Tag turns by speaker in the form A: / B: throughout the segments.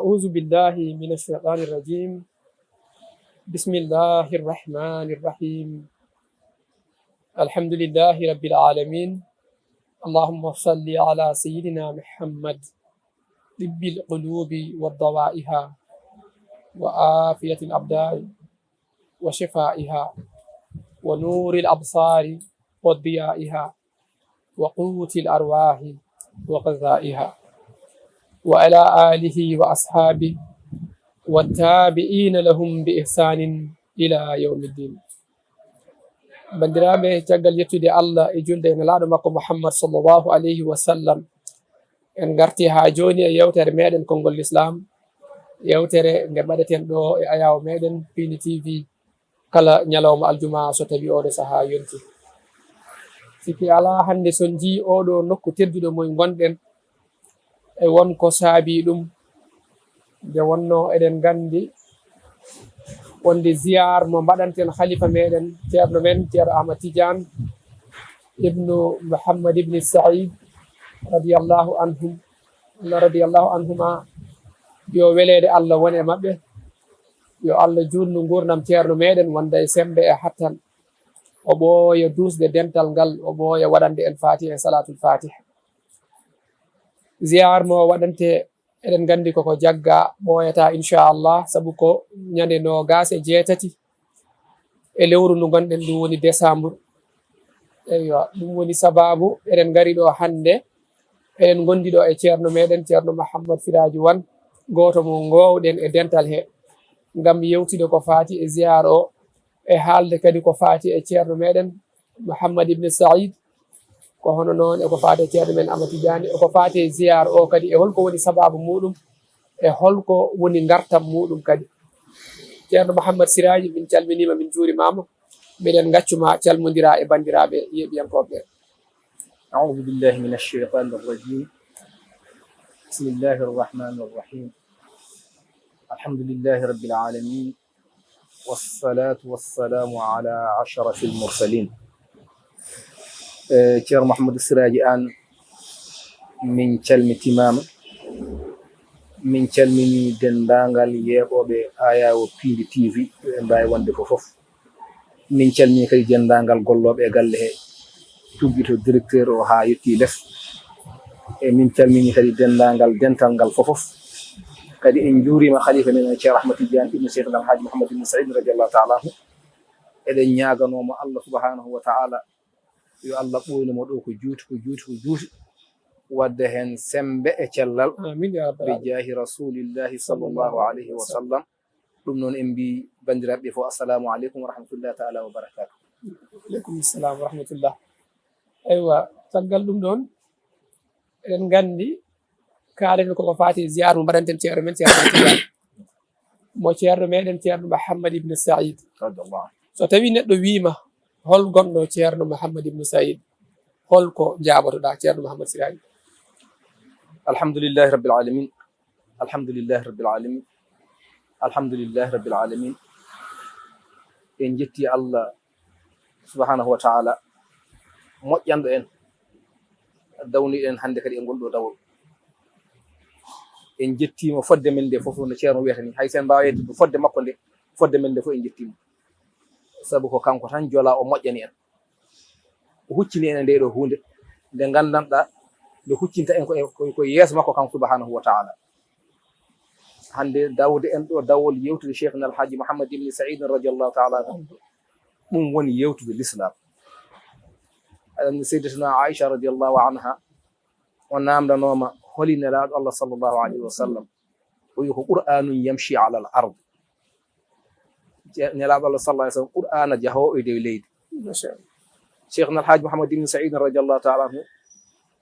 A: أعوذ بالله من الشيطان الرجيم. بسم الله الرحمن الرحيم. الحمد لله رب العالمين. اللهم صل على سيدنا محمد طب القلوب والضوائها وآفية الأبدان وشفائها ونور الأبصار وضيائها وقوة الأرواح وغذائها وعلى آله وأصحابه والتابعين لهم بإحسان إلى يوم الدين. bandiraɓe caggal yettude Allah e julde e nelaɗo makko Muhammad sallllahu alayhi wa sallam, en garti ha joni e yewtere meɗen konngol l'islam, yewtere nde mbaɗeten ɗo e ayawo meɗen Pini TV kala ñalawma aljuma so tawi oɗo saaha yonti. Siki ala hande son ji oɗo nokku tedduɗo moy gonɗen e wonko saabi ɗum, nde wonno eɗen gandi wonde ziyar mo mbaɗanten khalifa meɗen ceerno men ceerno Ahmad Tidiane ibnu Muhammad ibni Saïd radiallahu anhum, radiallahu anhuma. Yo welede Allah won e maɓɓe, yo Allah junnu gurdam ceerno meɗen wonda e sembe e hattan, o ɓooya dusde dental ngal, o ɓooya waɗande en fatiha e salatul fatiha. Ziyar mo waɗante eɗen gandi koko jagga ɓooyata inchallah, saabu ko ñande 27 e lewru ndu gonɗen ɗum woni décembre. Eywa, ɗum woni sababu eɗen gari ɗo hande, eɗen gondi ɗo e ceerno meɗen ceerno Mouhammad Siraji Wane, goto mo gowɗen e dental he, ngam yewtide ko fati e ziyar o e haalde kadi ko fati e ceerno meɗen Mouhammad ibne Saïd, ko hono noon eko fati e ceerno men Ahmad Tidiane, eko fati e ziyar o kadi e holko woni sababu muɗum e holko woni gartam muɗum kadi. Ceerno Mouhammad Siraji, min calminima, min juurimama, miɗen gaccuma calmodira e bandiraɓe yeɓiyankoɓe.
B: أعوذ بالله من الشيطان الرجيم. بسم الله الرحمن الرحيم. الحمد لله رب العالمين، والصلاة والسلام على أشرف المرسلين. ceerno Mouhamadou Siraji Anne, min calmitimama, min calmini dendagal yeɓoɓe ayawo Pindi TV e mbawi wonde fof. Min calmini kadi dendagal golloɓe e galle he, tuggito directeur o ha yetti less, e min calmini kadi dendagal dental ngal fof. Kadi en juurima khalifa men ceerno Ahmad Tidiane ibnu Cheikh Alhaji Mouhammad ibn Saïd radiallahu taala anhu. Eɗen ñaganomo Allah subhanahu wa ta'ala yo Allah ɓoynimo ɗo ko juuti wadde hen sembe e cellal,
A: Amin ya rabbal
B: bi
A: alamin.
B: jahi rasulillahi sallllahu alayhi wa sallam. ɗum noon en mbi bandiraɓe fof assalamu aleykum wa rahmatullahi taala wa barakatuh.
A: Aleykum salam wa rahmatullah. Aywa, caggal ɗum ɗon eɗen gandi kaleten koko fati ziyar mo mbaɗanten ceerno men ceerno Tidiane mo ceerno meɗen ceerno Mouhammad ibne Saïd. So tawi neɗɗo wima hol gonɗo ceerno Mouhammad ibne Saïd, holko jaɓotoɗa ceerno Mouhammad Siraji?
B: alhamdulillahi rabbil alamin, alhamdulillahi rabbil alamin, alhamdulillahi rabbil alamin. En jetti Allah subhanahu wa ta'ala moƴƴanɗo en, dawniɗo en hande kadi e ngol ɗo dawol. En jettimo fodde men nde fof no ceerno wiyata ni, hay sen mbawa yettude fodde makko nde, fodde men nde fof en jettimo, sabu ko kanko tan jola o moƴƴani en, o huccini en e nde ɗo hunde nde gandanɗa nde huccinta en ko yeeso makko kanko subhanahu wa ta'ala. hande dawde en ɗo dawol yewtude cheikhna Alhaji Mouhammad ibn Saïd radiallahu ta'ala anhu, ɗum woni yewtude l'islam. aɗanni seydatuna Aisha radiallahu anha o namdanoma holi nelaɗo Allah sallllahu alayhi wa sallam, o wi ko qur'anun yamshi ala al ard. nelaɗo Allah sallallahu alayhi wa sallam qur'ana jahowo e dow leydi. cheikhna Alhaji Mouhammad ibn Saïd radiallahu ta'ala anhu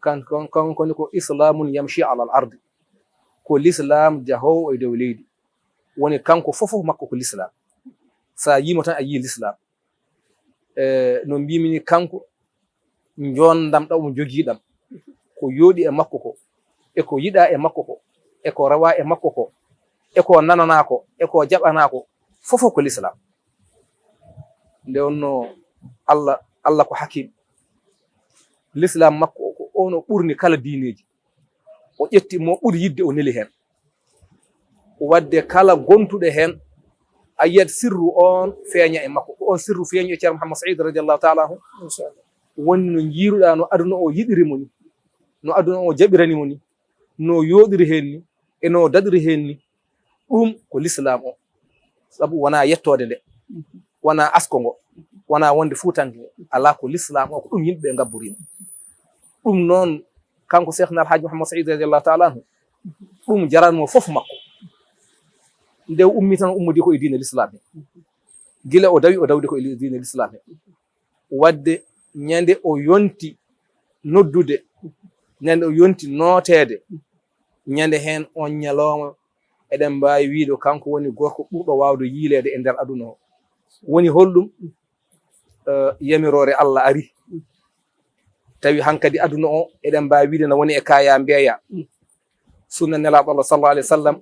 B: kankoni ko islamun yamshi ala al ard, ko l'islam jahowo e dow leydi, woni kanko fofof makko ko l'islam. sa yimo tan a yi l'islam. no mbimini kanko jondam ɗam mo jogiiɗam, ko yooɗi e makko ko, e ko yiɗa e makko ko, e ko rawa e makko ko, e ko nanana ko, e ko jaɓana ko, fofof ko l'islam. nde wonno Allah ko hakim. l'islam makko ono ɓurni kala diineji, o ƴetti mo ɓuri yidde o neli hen. wadde kala gontuɗo hen a yiyat sirru on feeña e makko ko on sirru feeñi e ceerno Mouhammad Saïd radiallahu taala anhu woni no jiiruɗa no aduna o yiɗirimo ni no aduna o jaɓiranimo ni no yooɗiri hen ni e no daɗiri hen ni ɗum ko l'islam o sabu wona yettode nde wona asko ngo wona wonde fuutanke ala ko l'islam o ko ɗum yimɓeɓe gabborima ɗum noon kanko cheikhna alhaji Mouhammad Saïd radiallahu taala anhu ɗum jaranmo fof makko nde ummi tan ummodi ko e diine l'islam he gila o dawdi ko e diine l'islam he wadde ñande o yonti noddude ñande o yonti nootede ñande hen on ñalawma eɗen mbawi wiide kanko woni gorko ɓurɗo wawde yiilede e nder aduna o woni holɗum yamirore Allah ari tawi hankadi aduna o eɗen mbawi wiide no woni e kaya mbeya sunna nelaɗo Allah sallallahu alaihi wasallam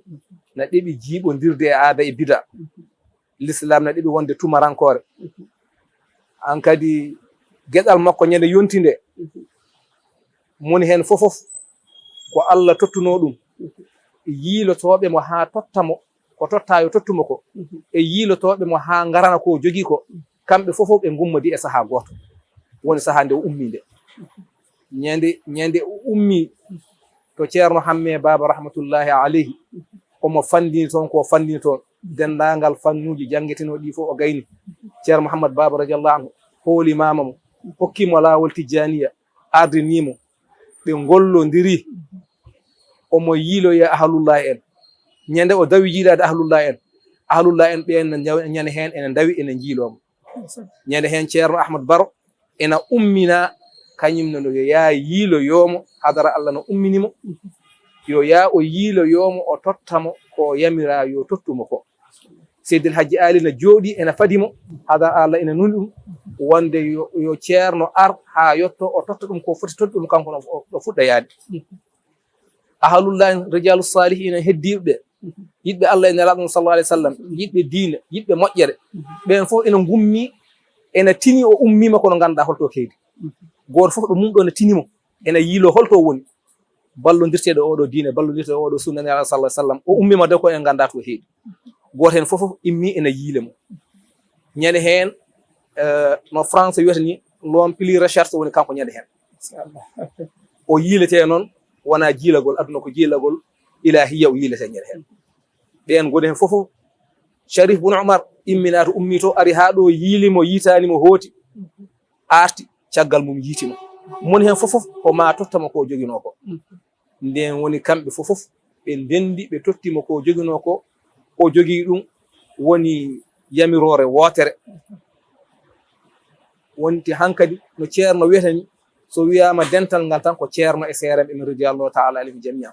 B: na ɗeɓi jiiɓodirde e aada e bida l'islam na ɗeɓi wonde tumarankore an kadi gueɗal makko ñande yontinde moni hen fofof ko Allah tottuno ɗum yiilotoɓe mo ha tottamo ko tottayo tottuma ko e yiilotoɓe mo ha garana ko jogui ko kamɓe fofof ɓe gummodi e saaha goto woni saaha nde o ummi nde ñande o ummi to ceerno hamme baba rahmatullahi alayhi omo fandini toon ko fandini toon dendagal fannuji jangguetenoɗi fof o gayni ceerno Mouhammad baba radiallahu anhu hooli mamamo hokkimo lawol tijaniya ardinimo ɓe gollodiri omo yiiloye ahlullahi en ñande o dawi yiilade ahlullahi en ɓen ñande hen ene dawi ene jiilomo ñande hen ceerno Ahmad Baro ena ummina kañumne no yo yaa yiiloyomo hadara Allah no umminimo yo yaa o yiiloyomo o tottamo ko yamira yo tottumo ko Seydil Hadji Ali no jooɗi ena fadimo hadara Allah ena nuni ɗum wonde yo ceerno ar ha yetto o totta ɗum ko foti totta ɗum kanko no fuɗɗa yaade ahlullahi rijalu salihina heddiɓe yiɗɓe Allah e nelaɗo sallallahu alaihi wasallam yiɗɓe diine yiɗɓe moƴƴere ɓen fof ena gummi ena tini o ummima kono ganduɗa holto keydi goto fof ɗo mumɗo ne tinimo ena yiilo holto woni ballodirteɗo oɗo diine ballodirteɗo oɗo sunna nelaɗo sallallahu alaihi wasallam o ummima de ko en ganda to heedi goto hen fof immi ena yiilemo ñande hen no français wiyata ni l'homme plus recherche woni kanko ñande hen o yiilete noon wona jiilagol aduna ko jiilagol ilahiya o yiilete ñande hen ɓen goni hen fof Sharif bun Umar imminato ummi to ari ha ɗo yiilimo yitanimo hooti arti caggal mum yiitimo moni hen fofof o ma tottamo ko joguino ko nden woni kamɓe fofof ɓe ndendi ɓe tottimo ko joguino ko o jogui ɗum woni yamirore wotere wonti hankadi no ceerno wiyatani so wiyama dental ngal tan ko ceerno e seeremɓe min radiallahu taala alayhim jamian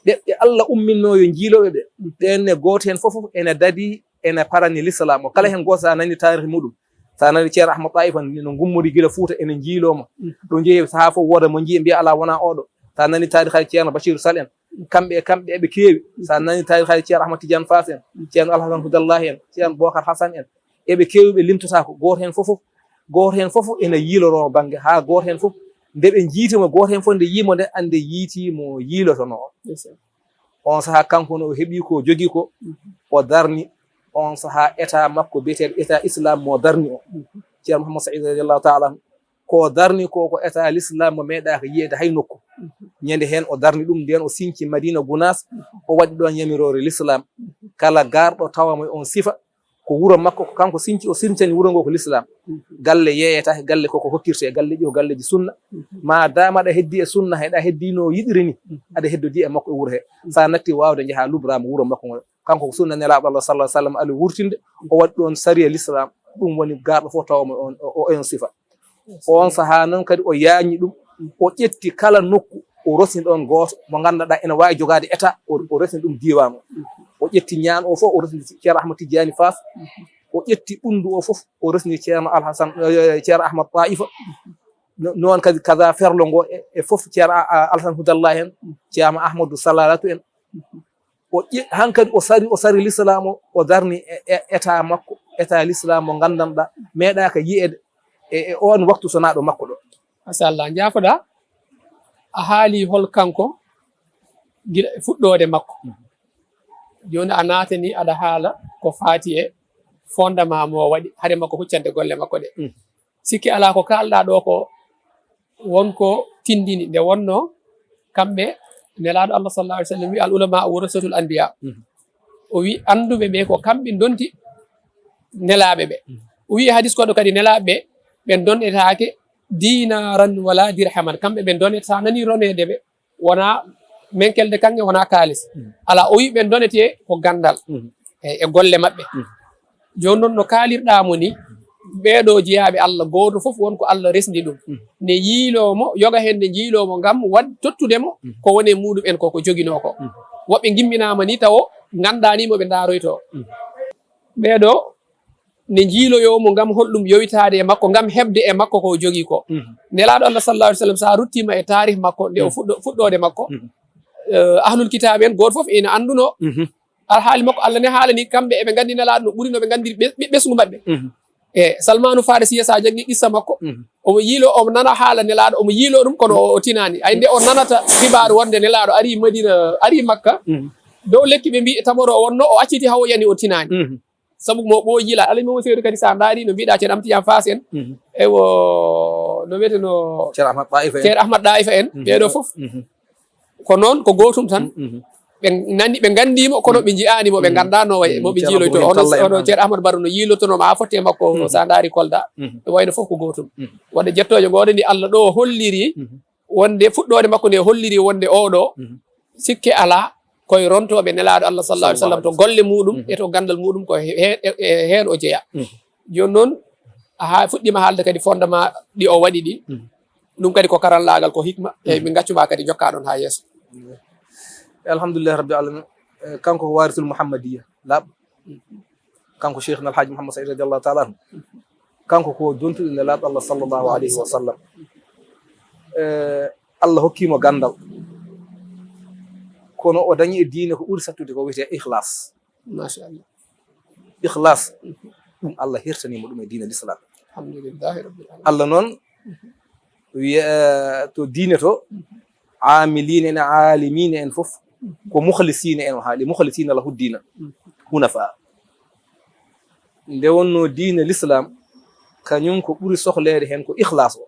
B: ɗeɓɓe Allah umminno yo jiiloɓe ɓe ɓenne goto hen fofof ene dadi ene parani l'islam o kala hen goto sa nani tarihi muɗum sa nani ceerno Ahmad Taifa no gummori gila Fouta ene jiiloma ɗo jeeyi saaha fof woda mo jii mbiya ala wona oɗo sa nani tarih hay ceerno Bachir Sall en kamɓe eɓe keewi sa nani tarih hay ceerno Ahmad Tidiane Fass en ceerno Alhasan Hudallahi en ceerno Bocar Hassan en eɓe keewi ɓe limtatako goto hen fofof ene yiiloro banggue ha goto hen fof nde ɓe jiitimo goto hen fof nde yimo nde ande yiitimo yiilotono on saaha kanko no o heeɓi ko jogui ko o darni on saaha état makko biyeteɗo état islam mo darni o ceerno Mouhammad Saïd radiallahu taala anhu ko darni ko état l'islam mo meeɗaka yiyede hay nokku ñande hen o darni ɗum nden o sinci Madina Gounas o waɗi ɗon yamirore l'islam kala garɗo tawamo on sifa ko wuuro makko ko kanko sinci o sirtani wuuro ngo ko l'islam galle yeeyata galle koko hokkirte galleji ko galleji sunna ma dama aɗa heddi e sunna heɗa heddi no yiɗiri ni aɗa heddodi e makko e wuuro he sa natti wawde jaaha lubrama wuuro makko ngo kanko ko sunna nelaɓo Allah sallallahu alaihi wasallam ali wurtinde o waɗi ɗon sariya l'islam ɗum woni garɗo fof tawamo on sifa on saaha noon kadi o yaañi ɗum o ƴetti kala nokku o rosni ɗon goto mo ganduɗa ene wawi jogade état o resni ɗum diwan o ƴetti ñaan o fof o resni ceerno Ahmad Tidiane Fass o ƴetti ɓundu o fof o resni ceerno Alhasan ceerno Ahmad Taifa noon kadi kaza ferlo ngo e fof ceerno Alhasan Hudallahi en ceerno Ahmadou Salalatu en hankadi o sari l'islam o darni état makko état l'islam mo gandanɗa meeɗaka yiyede e on waktu sonaɗo makko ɗo
A: machallah jaafoɗa a haali hol kanko gila fuɗɗode makko joni a natani aɗa haala ko faati e fondement mo waɗi hade makko huccande golle makko ɗe sikki ala ko kalɗa ɗo ko wonko tindini nde wonno kamɓe nelaɗo Allah sallallahu alaihi wasallam wi al ulama warasatul anbiya o wi anduɓe ɓe ko kamɓe donti nelaɓe ɓe o wi hadis koɗo kadi nelaɓe ɓe ɓe donɗetake dinaran wala dirhaman kamɓe ɓe donet sa nani ronede ɓe wona menkelde kange wona kalis ala o wi ɓe donete ko gandal e golle maɓɓe joni noon no kalirɗamo ni ɓeɗo jeeyaɓe Allah goto foof wonko Allah resdi ɗum ne yiilomo yoga hen nde jiilomo ngam wad tottudemo ko woni muɗum en koko joguino ko woɓɓe gimminama ni taw gandanimo ɓe daroyto ɓeɗo ne jiiloyomo ngam holɗum yowitade e makko ngam hebde e makko ko jogui ko nelaɗo Allah sallallahu alaihi wasallam sa ruttima e tarih makko nde o fuɗɗode makko ahlul kitabe en goto foof ene anduno alhaali makko Allah ne haalani kamɓe eɓe gandi nelaɗo no ɓuuri no ɓe gandiri ɓesgu mabɓe e Salmanu Farisiya sa janggi qissa makko omo yiilo omo nana haala nelaɗo omo yiilo ɗum kono o tinani ay nde o nanata hibaru wonde nelaɗo ari Madina ari Makka dow lekki ɓe mbi tamoro o wonno o acciti hawo yani o tinani sabu mo ɓo yila alay mo seedu kadi sa daari no mbiɗa ceerno Amtiyan Faas en ewo no wiyeteno ceerno Ahmad Daifa en ɓeɗo foof ko noon ko gotum tan ɓe nani ɓe gandimo kono ɓe jiyanimo ɓe gandano moɓe jiiloyto ono ceerno Ahmad Barro no yiilotonomo ha fotte makko sa daari Kolda ɓe wayno foof ko gotum wonde jettojo ngoɗo ndi Allah ɗo holliri wonde fuɗɗode makko nde holliri wonde oɗo sikke ala koye rontoɓe nelaɗo Allah sallallahu alaihi wasallam to golle muɗum e to gandal muɗum ko hen o jeeya joni noon ha fuɗɗima haalde kadi fondement ɗi o waɗi ɗi ɗum kadi ko karallagal ko hikma e min gaccuma kadi jokka ɗon ha yeeso
B: alhamdulillah rabbil alamin kanko ko warisul muhammadiya laaɓa kanko cheikhna alhaji Mouhammad Saïd radiallahu taala anhu kanko ko dontuɗo nelaɗo Allah sallallahu alayhi wa sallam Allah hokkimo gandal kono o dañi e diine ko ɓuri sattude ko wiyete ihlas
A: machallah
B: ihlas ɗum Allah hirtanimo ɗum e diine l'islam
A: alhamdulillahi rabbil alamin
B: Allah noon wiya to diine to amilina en alimina en fof ko mukhlisina en o haali mukhlisina lahu dina hunafa nde wonno diine l'islam kañum ko ɓuri sohlede hen ko ihlas o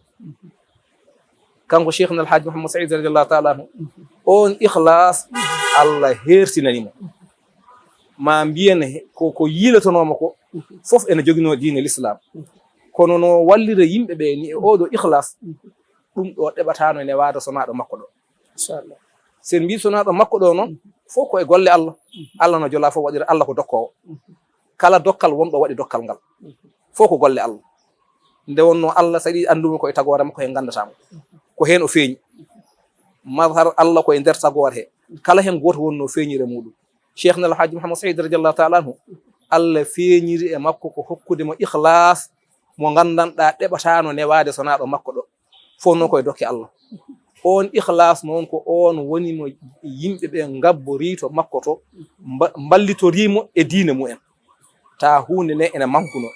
B: kanko cheikhna alhaji Mouhammad Saïd radiallahu taala anhu on ihlas Allah hertinanimo ma mbiyen ko yiilotonoma ko fof ene joguino diine l'islam kono no wallira yimɓe ɓe ni e oɗo ihlas ɗum ɗo ɗeɓatano ne wada sonaɗo makko ɗo
A: inchallah
B: sen mbi sonaɗo makko ɗo noon fof koye golle Allah Allah no jola fof waɗira Allah ko dokkowo kala dokkal wonɗo waɗi dokkal ngal fof ko golle Allah nde wonno Allah saɗi andumi koye tagore makko he gandatamo ko hen o feeñi mazhar Allah koye nder tagore he kala hen goto wonno feeñire muɗum cheikhna alhaji Mouhammad Saïd radiallahu taala anhu Allah feeñiri e makko ko hokkude mo ihlas mo gandanɗa ɗeɓatano newade sonaɗo makko ɗo fof noon koye dokke Allah on ihlas noon ko on woni mo yimɓe ɓe gabbori to makko to ballitorimo e diine mumen ta hunde nde ene mankuno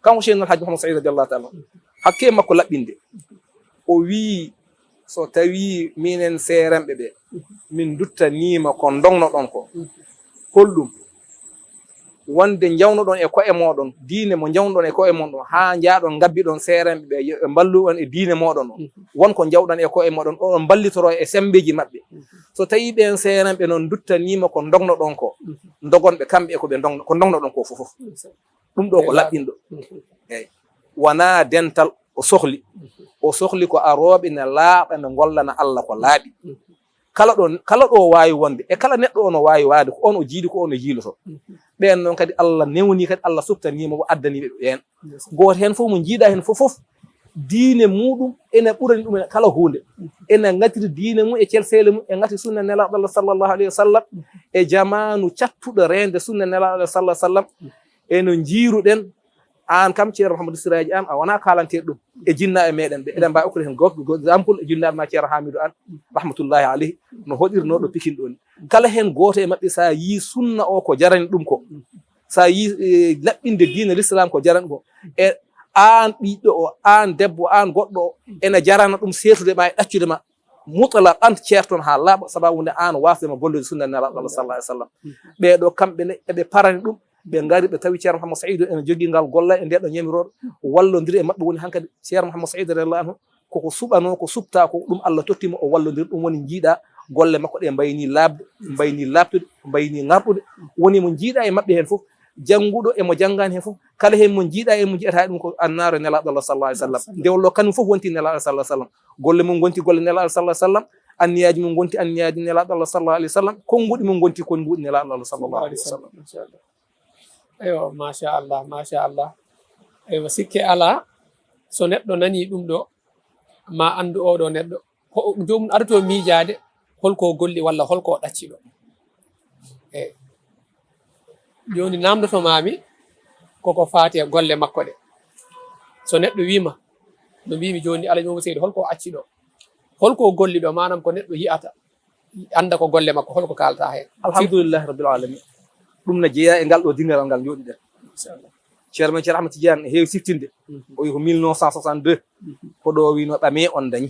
B: kanko cheikhna alhaji Mouhammad Saïd radiallahu taala hakke makko laɓɓinde o wi so tawi minen seeranɓe ɓe min duttanima ko dongno ɗon ko holɗum wonde jawnoɗon e koye moɗon diine mo jawnoɗon e koye moɗon ha jaaɗon gabbiɗon seeranɓe ɓe ɓe balluɗon e diine moɗon o wonko jawɗon e koye moɗon oɗon ballitoro e sembeji maɓɓe so tawi ɓen seeranɓe noon duttanima ko dognoɗon ko dogonɓe kamɓe ko dognoɗon ko fof ɗum ɗo ko laɓɓinɗo eyyi wona dental o sohli ko aroɓe ne laaɓa ne gollana Allah ko laaɓi kala ɗo wawi wonde e kala neɗɗo ono wawi wade ko on o jiiɗi ko on o jiiloto ɓen noon kadi Allah newni kadi Allah suftanima o addaniɓe ɓen goto hen fof mo jiiɗa hen fof diine muɗum ene ɓurani ɗum kala hunde ene gatiri diine mum e celsele mum e gati sunna nelaɗo Allah sallallahu alayhi wa sallam e jamanu cattuɗo rende sunna nelaɗo Allah sallallahu alayhi wa sallam eno jiiruɗen an kam ceerno Mouhamadou Siraji an a wona kalanteɗo ɗum e jinnaɓe meɗen ɓe eɗen mbawi okkude hen goto exemple e jinnaɓe ma ceerno Hamidou an rahmatullahi alayhi no hoɗirnoɗo Pikine ɗo ni kala hen goto e mabɓe sa yi sunna o ko jarani ɗum ko sa yi laɓɓinde diine l'islam ko jarani ko e an ɓiɗɗo o an debbo an goɗɗo o ene jarana ɗum seetude ma e ɗaccude ma mutlaqan ceerton ha laaɓa sababude an wasdema gollude sunna nelaɗo Allah sallallahu alaihi wasallam ɓeɗo kamɓe ne eɓe parani ɗum ɓe ngari ɓe tawi ceerno Mouhammad Saïd ene jogui ngal golla e ndeɗo ñamiroɗo wallodiri e mabɓe woni hankkadi ceerno Mouhammad Saïd radiyallahu anhu koko suɓano ko supta ko ɗum Allah tottimo o wallodiri ɗum woni jiiɗa golle makko ɗe mbayni labde mbayni labtude mbayni ngarɗude woni mo jiiɗa e mabɓe hen foof jannguɗo emo janngani hen fof kala hen mo jiiɗa e mo jiiɗata ɗum ko annaro nelaɗo Allah sallallahu alaihi wasallam ndewlo kañum fof wonti nelaɗo sallallahu alaihi wasallam golle mum gonti golle nelaɗo sallallahu alaihi wasallam anniyaji mum gonti anniyaji nelaɗo Allah sallallahu alaihi wasallam konguɗi mum gonti konguɗi nelaɗo Allah sallallahu alaihi wasallam
A: ayo machallah ayo sikke ala so neɗɗo nani ɗum ɗo ma andu oɗo neɗɗo jomum arto miijade holko golli walla holko ɗacci ɗo eyi joni namdotomami koko faati e golle makko ɗe so neɗɗo wima no mbimi joni Alhaji Mamadou Seydou holko acci ɗo holko golli ɗo manam ko neɗɗo yiyata anda ko golle makko holko kalata hen
B: alhamdulillahi rabbil alamin ɗum ne jeeya e ngal ɗo dingal ngal joɗiɗen ceerno men ceerno Ahmad Tidiane heewi siftinde o wi ko 1962 ko ɗo wino ɓame on dañi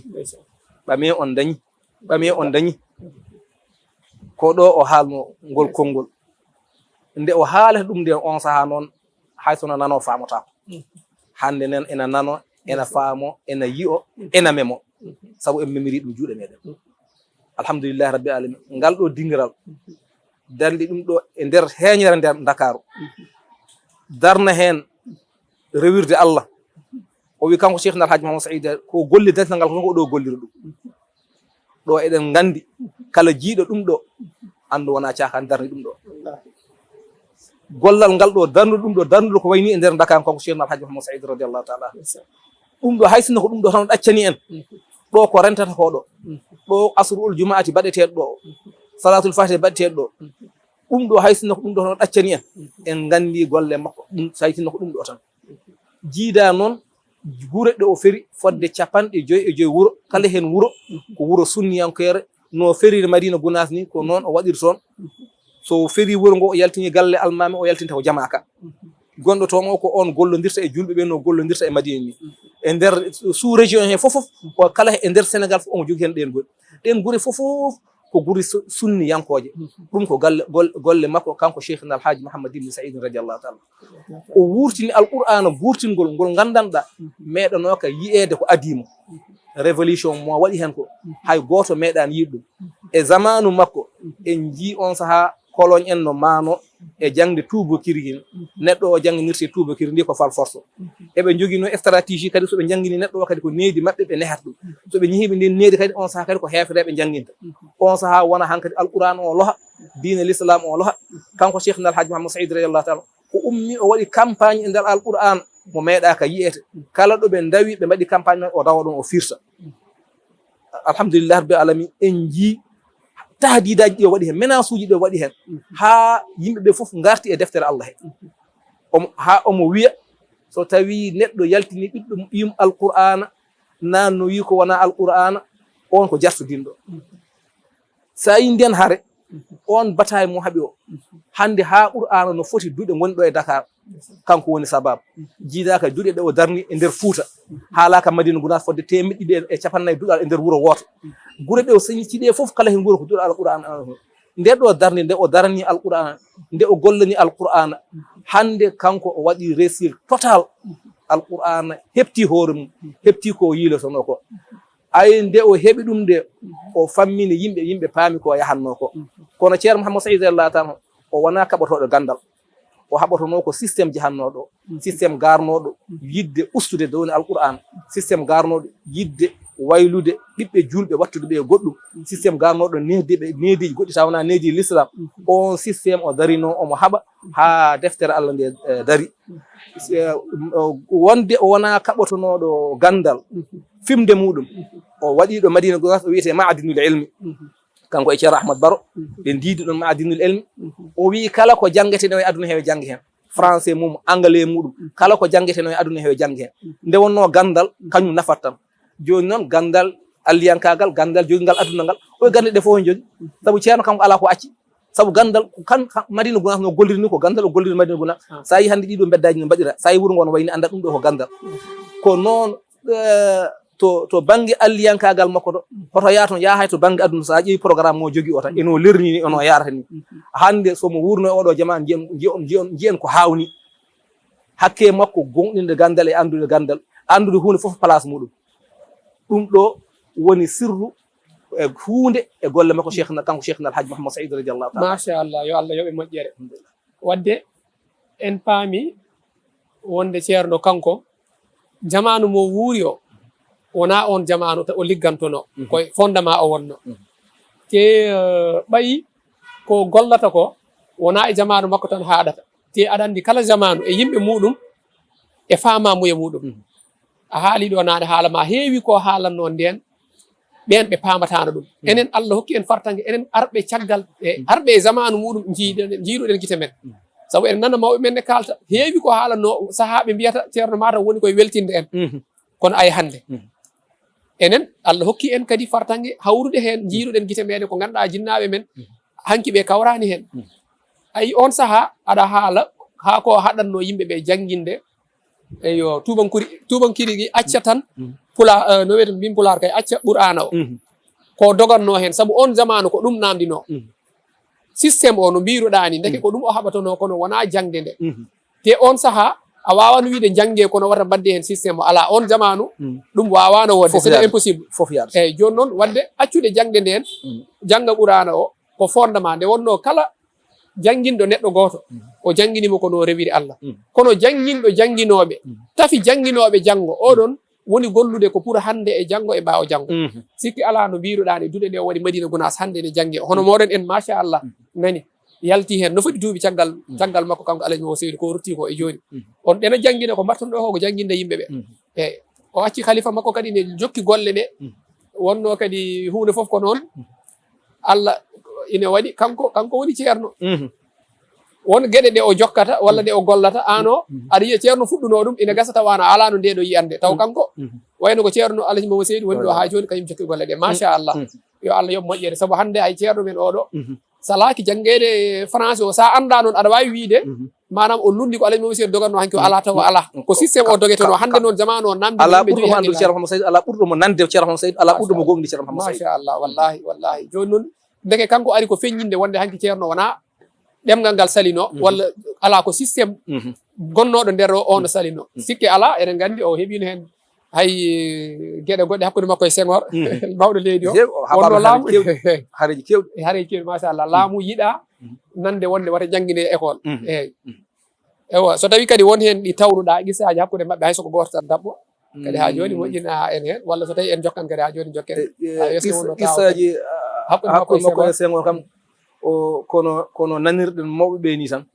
B: ɓame on dañi ɓame on dañi ko ɗo o haalno ngol konngol nde o haalata ɗum nde on sahaa noon hay sono nano faamotako hande nen ena nano ena faamo ena yi'o ena memo sabu en memiri ɗum juuɗe meɗen alhamdulillahi rabbil alamin ngal ɗo dingiral darde ɗum ɗo e nder heeñere nder Dakaru darna hen rewirde Allah o wi kanko Cheikh Alhaji Mahamadou Saïd ko golli dental ngal ko ɗo gollira ɗum ɗo eɗen gandi kala jiiɗo ɗum ɗo andu wona cakan darni ɗum ɗo gollal ngal ɗo darnude ɗum ɗo darnude ko wayni e nder Dakar kanko Cheikh Alhaji Mahamadou Saïd radiyallahu ta'ala ɗum ɗo hay sinno ko ɗum ɗo tan ɗaccani en ɗo ko rentata ko ɗo asrul jumaati baɗeteɗo ɗo salatul fatih baɗeteɗo ɗo ɗum ɗo hay sinno ko ɗum ɗo tan ɗaccani en en gandi golle makko ɗum so hay sinno ko ɗum ɗo tan jiida noon gure ɗe o feri fodde 55 wuro kala hen wuro ko wuro sunniyankere no feriri Madina Gounass ni ko noon o waɗiri toon so feri wuro ngo o yaltini galle almami o yaltinta ko jamaka gonɗo toon o ko on gollodirta e julɓe ɓe no gollodirta e Madina ni e nder sous région he fof o kala e nder Sénégal fof omo jogui hen ɗen gure fof ko guri sunniyankoje ɗum ko golle makko kanko Cheikh Alhaji Mouhammad ibn Saïd radiyallahu ta'ala o wurtini alqur'ana wurtingol ngol gandanɗa meeɗano ka yi'ede ko adimo révolution mo waɗi hen ko hay goto meeɗani yiɗ ɗum e zamanu makko en ji on saha koloñ en no maano e jangde tubokiri hin neɗɗo o janginirte tubokiri ndi ko fal force eɓe jogino stratégie kadi soɓe jangini neɗɗo o kadi ko needi mabɓe ɓe nehata ɗum soɓe ñihiɓe ndin needi kadi on saha kadi ko hefereɓe janginta on saha wona hankadi alquran o loha diine l'islam o loha kanko Cheikh Alhaji Mahamadou Saïd radiyallahu ta'ala ko ummi o waɗi campagne e nder alquran mo meeɗa ka yiyete kala ɗo ɓe dawi ɓe mbaɗi campagne o dawa ɗon o firta alhamdulillah rabbil alamin en jii tahdidaji ɗi o waɗi hen menace uji ɗi o waɗi hen ha yimɓeɓe foof garti e deftere Allah he ha omo wiya so tawi neɗɗo yaltini ɓiɗɗo ɓiyum alqur'ana nanno wi ko wona alqur'ana on ko jartudinɗo sa yi nden haare on bataille mo haaɓi o hande ha qur'ana no foti duuɗe gonɗi ɗo e Dakar kanko woni sababu jiidaka duuɗe ɗe o darni e nder Fouta haalaka Madina Gounass fodde 150 duuɗal e nder wuuro woto gure ɗe o sañitiɗe foof kala hen guuro ko duuɗal alqur'ana nde ɗo darni nde o darani alqur'ana nde o gollani alqur'ana hande kanko o waɗi réussir total alqur'ana hepti hoore mum hepti ko yiilotono ko ay nde o heɓi ɗum nde o fammini yimɓe paami ko yahanno ko kono ceerno Mouhammad Saïd radiyallahu ta'ala o wona kaɓotoɗo gandal o haɓotono ko systéme jahannoɗo systéme garnoɗo yidde ustude downi alqur'an systéme garnoɗo yidde waylude ɓiɓɓe julɓe wattude ɓe goɗɗum systéme garnoɗo nehdeɓe neediji goɗɗi taw wona needi l'islam on systéme o darino omo haɓa ha deftere Allah nde dari wonde o wona kaɓotonoɗo gandal fimde muɗum o waɗiɗo Madina Gounass o wiyete ma'adinul ilmi kanko e ceerno Ahmad Baro ɓe ndiidi ɗon ma'adinul ilmi o wi kala ko jangeteno e aduna heewe jangge hen français mum anglais muɗum kala ko jangeteno e aduna heewe jangge hen nde wonno gandal kañum nafat tan joni noon gandal alliyankagal gandal jogingal aduna ngal o gande ɗe fof en jogi saabu ceerno kanko ala ko acci saabu gandal kan Madina Gounass no golliri ni ko gandal o golliri Madina Gounass sa yi hande ɗiɗo beddaji no mbaɗira sa yi wuuro ngo no wayni anda ɗum ɗo ko gandal ko noon to bangi alliyankagal makko to hoto yaha toon yahay to bangi aduna sa ƴeewi programme mo jogui o tan eno lerni ni ono yarata ni hande somo wurno e oɗo jama jiyen ko hawni hakke makko gonɗinde gandal e andude hunde foof place muɗum ɗum ɗo woni sirru e hunde e golle makko kanko cheikhna alhaji mouhammad saïd radiallahu taala
A: machallah yo Allah yoɓe moƴƴere wadde en paami wonde ceerno kanko jamanu mo wuuri o wona on jamanu o liggantono koye fondement o wonno te ɓayi ko gollata ko wona e jamanu makko tan haɗata te aɗa andi kala jamanu e yimɓe muɗum e famamuye muɗum a haali ɗo naade haala ma heewi ko haalanno nden ɓen ɓe pamatano ɗum enen Allah hokki en fartange enen arɓe caggal arɓe e zamanu muɗum jiiɗuɗen guite men saabu en nana mawɓe men ne kalta heewi ko haalanno sahaɓe mbiyata ceerno mataw woni koye weltinde en kono ay hande enen Allah hokki en kadi fartange hawrude hen jiiɗuɗen guite meɗen ko ganduɗa jinnaɓe men hanki ɓe kawrani hen ayi on saaha aɗa haala ha ko haɗanno yimɓeɓe jangguinde eyo tubankiri acca tan pula no wiyeten mbin pular kay acca ɓur'ana o ko doganno hen saabu on zamanu ko ɗum namdino systéme o no mbiruɗani ndeke ko ɗum o haɓatono kono wona jangde nde te on saaha a wawan wiide jangge kono wata mbadde hen systéme o ala on zamanu ɗum wawano wonde c'est impossible eyyi joni noon wadde accude jangde nden jangga ɓur'ana o ko fondement nde wonno kala janguinɗo neɗɗo goto o janguinimo kono rewiri Allah kono janguinɗo janguinoɓe tafi janguinoɓe janggo oɗon woni gollude ko pour hande e janggo e ɓawo janggo sikki ala no mbiruɗani duuɗe ɗe o waɗi Madina Gounass hande ne jangge hono moɗon en machallah nani yalti hen no foti duuɓi caggal makko kanko Alaji Mo Seydou ko rutti ko e joni on ɗena janguine ko mbatton ɗo ko janguinde yimɓeɓe eyyi o acci khalifa makko kadi ne jokki golle ɗe wonno kadi hunde foof ko noon Allah ine waɗi kanko woni ceerno won gueɗe ɗe o jokkata walla ɗe o gollata an o aɗa yiya ceerno fuɗɗuno ɗum ine gasa tawana alano ndeɗo yiyande taw kanko wayno ko ceerno Alaji Mo Seydou woni ɗo ha joni kañum jokki golle ɗe machallah yo Allah yoɓ moƴƴere saabu hande hay ceerno men oɗo salaki janggede français o sa anda noon aɗa wawi wiide manam o lundi ko Alaji Mo Seydou doganno hanki o ala taw ala ko systéme o dogetono hande noon zamanu o namdi
B: ala ɓurɗomo andude ceerno Mouhammad Saïd ala ɓurɗomo nande ceerno Mouhammad Saïd ala ɓurɗomo gomdi ceerno Mouhammad Saïd
A: machallah wallahi joni noon ndeke kanko ari ko feññinde wonde hanki ceerno wona ɗemgal ngal salino walla ala ko systéme gonnoɗo nder o ono salino sikke ala eɗen gandi o heeɓino hen hay gueɗe goɗɗe hakkude makko e Senghor mawɗo leydi o wonno laamu
B: hareji
A: kewɗi machallah laamu yiiɗa nande wonde wata jangguine école eyyi ewa so tawi kadi won hen ɗi tawruɗa qissaji hakkude mabɓe hay soko goto tan dabɓo kadi ha joni moƴƴina en hen walla so tawi en jokkan kadi ha joni jokken
B: qissaji hakkude makko e Senghor kam o kono nanirɗen mawɓe ɓe ni tan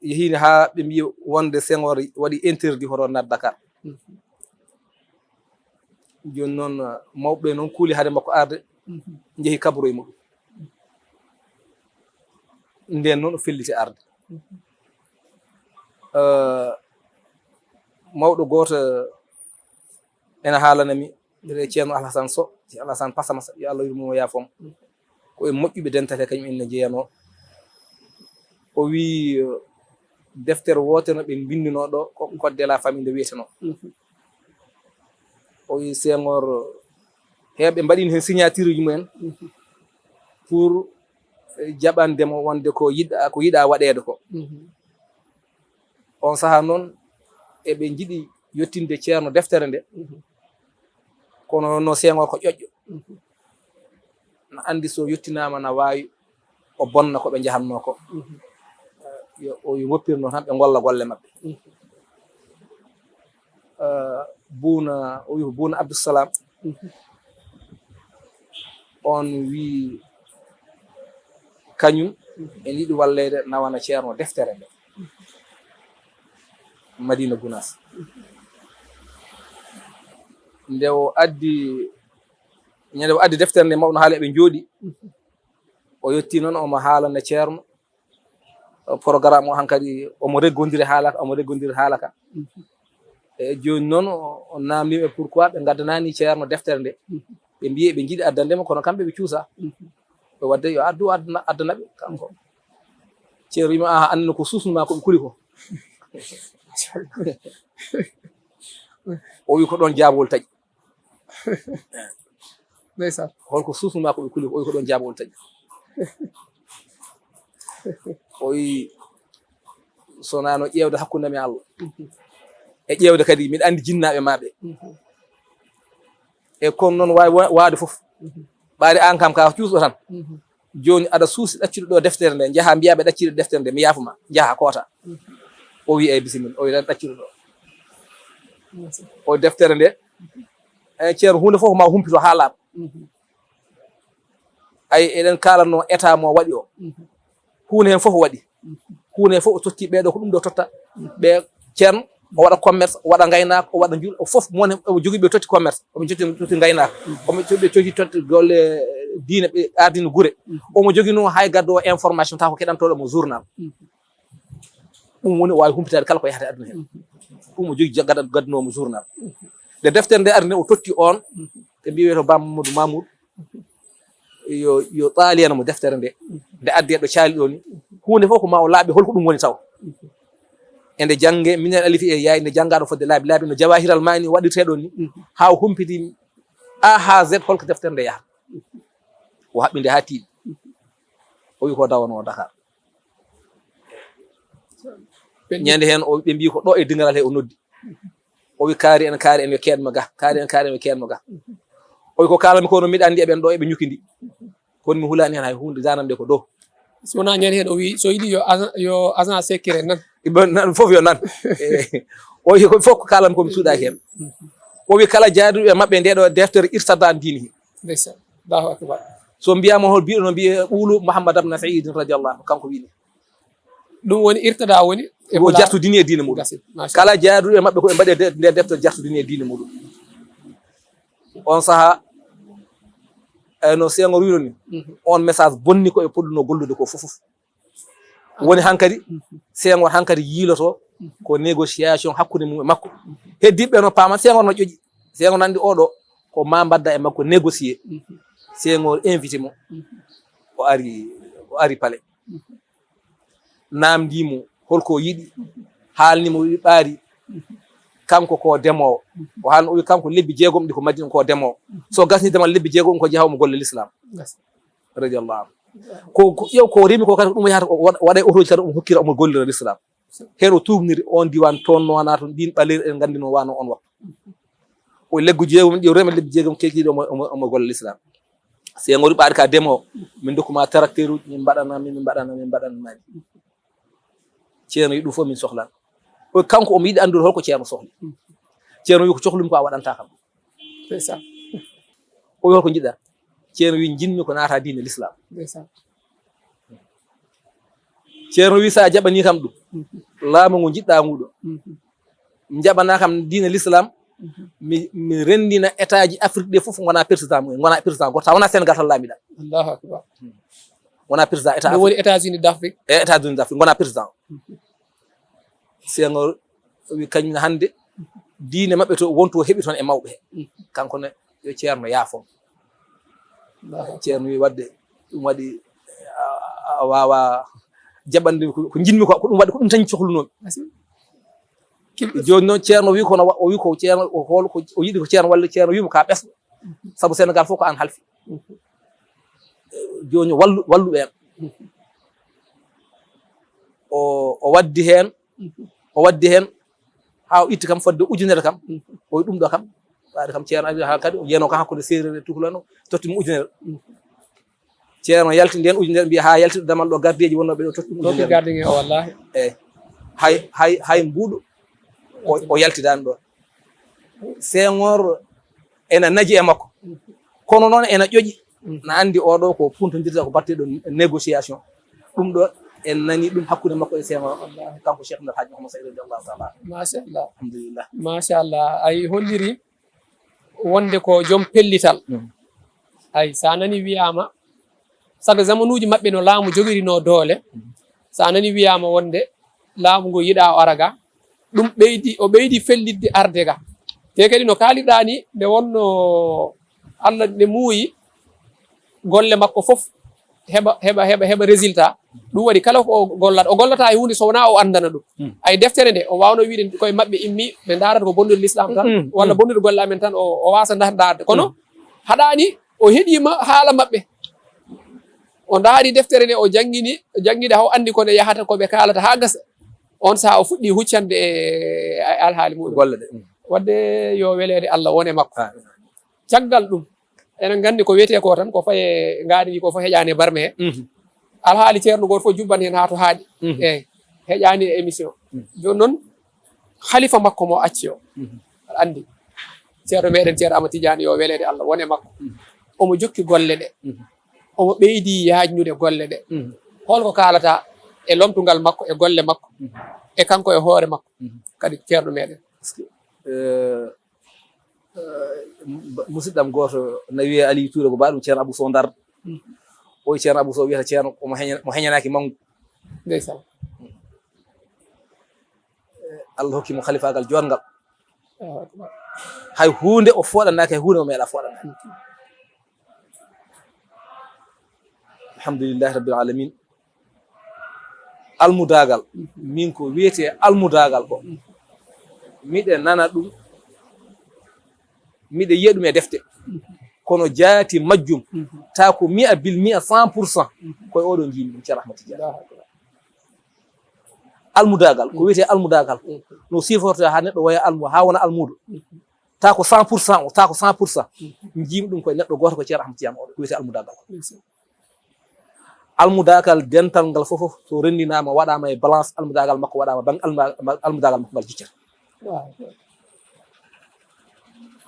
B: yehini ha ɓe mbi wonde Senghor waɗi interdit hoto nat Dakar joni noon mawɓe noon kuuli haade makko arde jeehi kabro e muɗum nden noon o felliti arde mawɗo goto ene haalanami ere ceerno Alhassane Sow Alhassane Passamasa yo Allah yurmomo yaafom ko e moƴƴuɓe dentate kañum enne jeeyano o wi deftere wotere no ɓe bindino ɗo ko code de la famille nde wiyeteno o wi Senghor heɓe mbaɗino hen signature uji mumen pour jaɓandemo wonde ko yiɗa waɗede ko on saaha noon eɓe jiiɗi yettinde ceerno deftere nde kono no Senghor ko ƴoƴƴo no andi so yettinama na wawi o bonna ko ɓe jahanno ko o woppirno tan ɓe golla golle mabɓe Bouna o wi ko Bouna Abdoussalam on wi kañum en yiɗi wallede nawana ceerno deftere nde Madina Gounass nde o addi ñande o addi deftere nde mawɗo haala eɓe jooɗi o yetti noon omo haalana ceerno programme o hankadi omo reggodiri haala ka e joni noon o namdiɓe pourquoi ɓe gaddanani ceerno deftere nde ɓe mbiye ɓe jiiɗi addandema kono kamɓe ɓe cuusa ɓe wadde yo addu addanaɓe kanko ceerno wima aha annene ko susnuma koɓe kuli ko o wi ko ɗon jaabowol taƴi
A: ndeysan
B: holko suusnuma ko ɓe kuli o wi ko ɗon jaabowol taƴi o wi sonano ƴeewde hakkunde mi Allah e ƴeewde kadi miɗa anndi jinnaaɓe maaɓe e kono noon waawi waade fof ɓaade an kam ka cuusɗo tan jooni aɗa suusi ɗaccude ɗo deftere nde njaha mbiyaɓe ɗaccide deftere nde mi yaafuma njaha koota o wi bisimilla o wi tan ɗaccude ɗo o deftere nde ceerno hunde fof ma humpito haa laaɓa ay eɗen kaalatno état mo waɗi o hunde heen fof waɗi hunde heen fof o totti ɓeeɗo ko ɗum ɗo totta ɓe ceerno o waɗa commerce o waɗa ngaynaako o waɗa juul fof mone omo jogii ɓe totti commerce omo totti ngaynaako omo ɓe totti totti golle diine ɓe ardino gure omo jogii noon hay gaddo information taw ko keɗantoɗo mo journal ɗum woni o waawi humpitaade kala ko yahata aduna heen ɗum o jogii gaddanoomo journal nde deftere nde ardi nde o totti on ɓe mbiwee to Ba Mamadou Mamoudou yo ɗaaliyana mo deftere nde nde addi ɗo caali ɗo ni hunde fof ko ma o laaɓi holko ɗum woni taw e nde jannge minen alifi e yaay nde janngaɗo fodde laabi no jawahiral mani waɗirteɗo ni haa o humpiti A haa Z holko deftere nde yaha o haɓɓinde haa tiiɗi o wi ko dawano Dakar ñande heen ɓe mbi ko ɗo e dingaral he o noddi o wi kaari en yo keedmo ga kaari en yo keedmo ga o wi ko kaalami ko no mbiɗa anndi eɓen ɗo eɓe ñukindi kono mi hulani heen hay hunde janam nde ko dow
A: so wona ñande heen o wi so yiɗi yo agent sécurité
B: nan fof yo nan o wi ko fof ko kaalami komi suuɗaki heen o wi kala jaaduɓe maɓɓe nde ɗo deftere irtada dinihi
A: ndeysan Allahu akbar
B: so mbiyama hol biɗo no mbiye ɓuulu Mouhammad abne Saïd radiallahu kanko wiini
A: ɗum woni irtada woni
B: o jartudini e diine muɗum kala jaaduɓe maɓɓe ko ɓe mbaɗi nde deftere jartudini e diine muɗum on saha no Senghor wino ni on message bonni ko e podduno gollude ko fof woni hankadi Senghor hankadi yiiloto ko négociation hakkude mum e makko heddiɓe no paama Senghor no ƴoƴi Senghor nandi oɗo ko ma mbadda e makko négocier Senghor invité mo o ari palais namdimo holko yiɗi haalnimo wi ɓaari kanko ko demowo o haalno o wi kanko lebbi jeegom ɗi ko Madina ko demowo so gasnidemal lebbi jeegom ko jehawmo golle l'islam radiallahu anhu ko ƴeew ko remi ko kadi ko ɗum yahata waɗa e otoji kadi omo hokkira omo gollira l'islam heen o tuubniri on diwan toon nona toon ɗin ɓaleeri en nganndino wano on waktu o leggu jeegom ɗi rema lebbi jeegom kekiɗi omo golle l'islam Senghor wi ɓaari ka demowo min dokkuma tracteur uji min mbaɗanamani ceerno wi ɗum fof min sohlan o kanko omo yiɗi anndude holko ceerno sohli ceerno wi ko cohlumi ko a waɗanta kam o wi holko jiɗɗa ceerno wi jinmi ko naata diine l'islam ceerno wi sa jaɓani kam ɗum laamu ngu jiɗɗa nguɗo jaɓana kam diine l'islam mi rendina état ji Afrique ɗe fof gona président goto ta wona Sénégal tan laamiɗa
A: Allahu akbar
B: wona président état
A: woni États-Unis d'Afrique
B: e États-Unis d'Afrique gona président Senghor wi kañum hannde diine maɓɓe to wonto heɓi toon e mawɓe he kanko ne yo ceerno yaafo ceerno wi wadde ɗum waɗi a wawa jaɓande ko jinmi ko ɗum waɗi ko ɗum tañi cohlunomi joni noon ceerno wi kono o wi ko ceerno holko o yiɗi ko ceerno walla ceerno wimo ka ɓesɗo saabu Sénégal fof ko an halfi joni wallu ɓen o waddi hen ha o itti kam fodde ujunere kam o wi ɗum ɗo kam waade kam ceerno ari ha kadi o yiyano kam hakkude séeréer e tukulano tottimo ujunere ceerno yalti nden ujunere mbiya ha yaltiɗo damal ɗo gardeji wonnoɓe ɗo totti ujunere
A: gardien o wallahi
B: eyyi hay mbuuɗo o yaltidani ɗon Senghor ena naji e makko kono noon ena ƴoƴi na andi oɗo ko puntodirta ko batteɗo négociation ɗum ɗo en nani ɗum hakkude makko e Senghor kanko Cheikh Alhaji Mouhammad Saïd radiallahu taala
A: machallah
B: alhamdulillah
A: machallah ay holliri wonde ko joom pellital ay sa nani wiyama sago zamanuji maɓɓe no laamu jogirino doole sa nani wiyama wonde laamu ngo yiɗa o araga ɗum o ɓeydi fellidde arde ga te kadi no kaaliɗa ni nde wonno Allah nde muuyi golle makko fof heɓa résultat ɗum waɗi kala ko o gollata e hunde so wona o andana ɗum ay deftere nde o wawno wiide koye mabɓe immi ɓe darata ko bonnude l'islam tan walla bonnude golle amen tan o wasa darde kono haɗani o heeɗima haala mabɓe o daari deftere nde o jangguide haw andi kone yahata koɓe kalata ha gasa on saha o fuɗɗi huccande e alhaali muɗum
B: golle ɗe
A: wadde yo welede Allah wone makko caggal ɗum enen gandi ko wiyete ko tan ko faye ngaɗini ko fof heƴani e barme he alhaali ceerno goto fof jubban hen ha to haaɗi eyyi heƴani e émission joni noon khalifa makko mo acci o aɗa andi ceerno meɗen ceerno Amadou Tidiane yo welede Allah wone makko omo jokki golle ɗe omo ɓeydi yajnude golle ɗe holko kalata e lomtugal makko e golle makko e kanko e hoore makko kadi ceerno meɗen
B: musidɗam goto no wiye Aliou Touré ko mbaɗum ceerno Abou Sow Ndar o ceerno Abou Sow wiyata ceerno mo heñanaki mangu
A: ndeysan
B: Allah hokkimo khalifagal jongal hay hunde o foɗanaki hay hunde o meeɗa foɗanaki alhamdulillahi rabbil alamin almudagal min ko wiyete almudagal ko miɗe nana ɗum miɗe yiya ɗum e defte kono jaati majjum ta ko 100% koye oɗo jiimi ɗum ceerno Ahmad Tidiane almudagal ko wiyete almudagal no siforto ha neɗɗo waya ha wona almudo ta ko 100% o ta ko 100% jiimi ɗum koye neɗɗo goto ko ceerno Ahmad Tidiane oɗo ko wiyete almudagal almudagal dental ngal fof so rendinama waɗama e balance almudagal makko waɗama ban almudagal makko ngal jiccata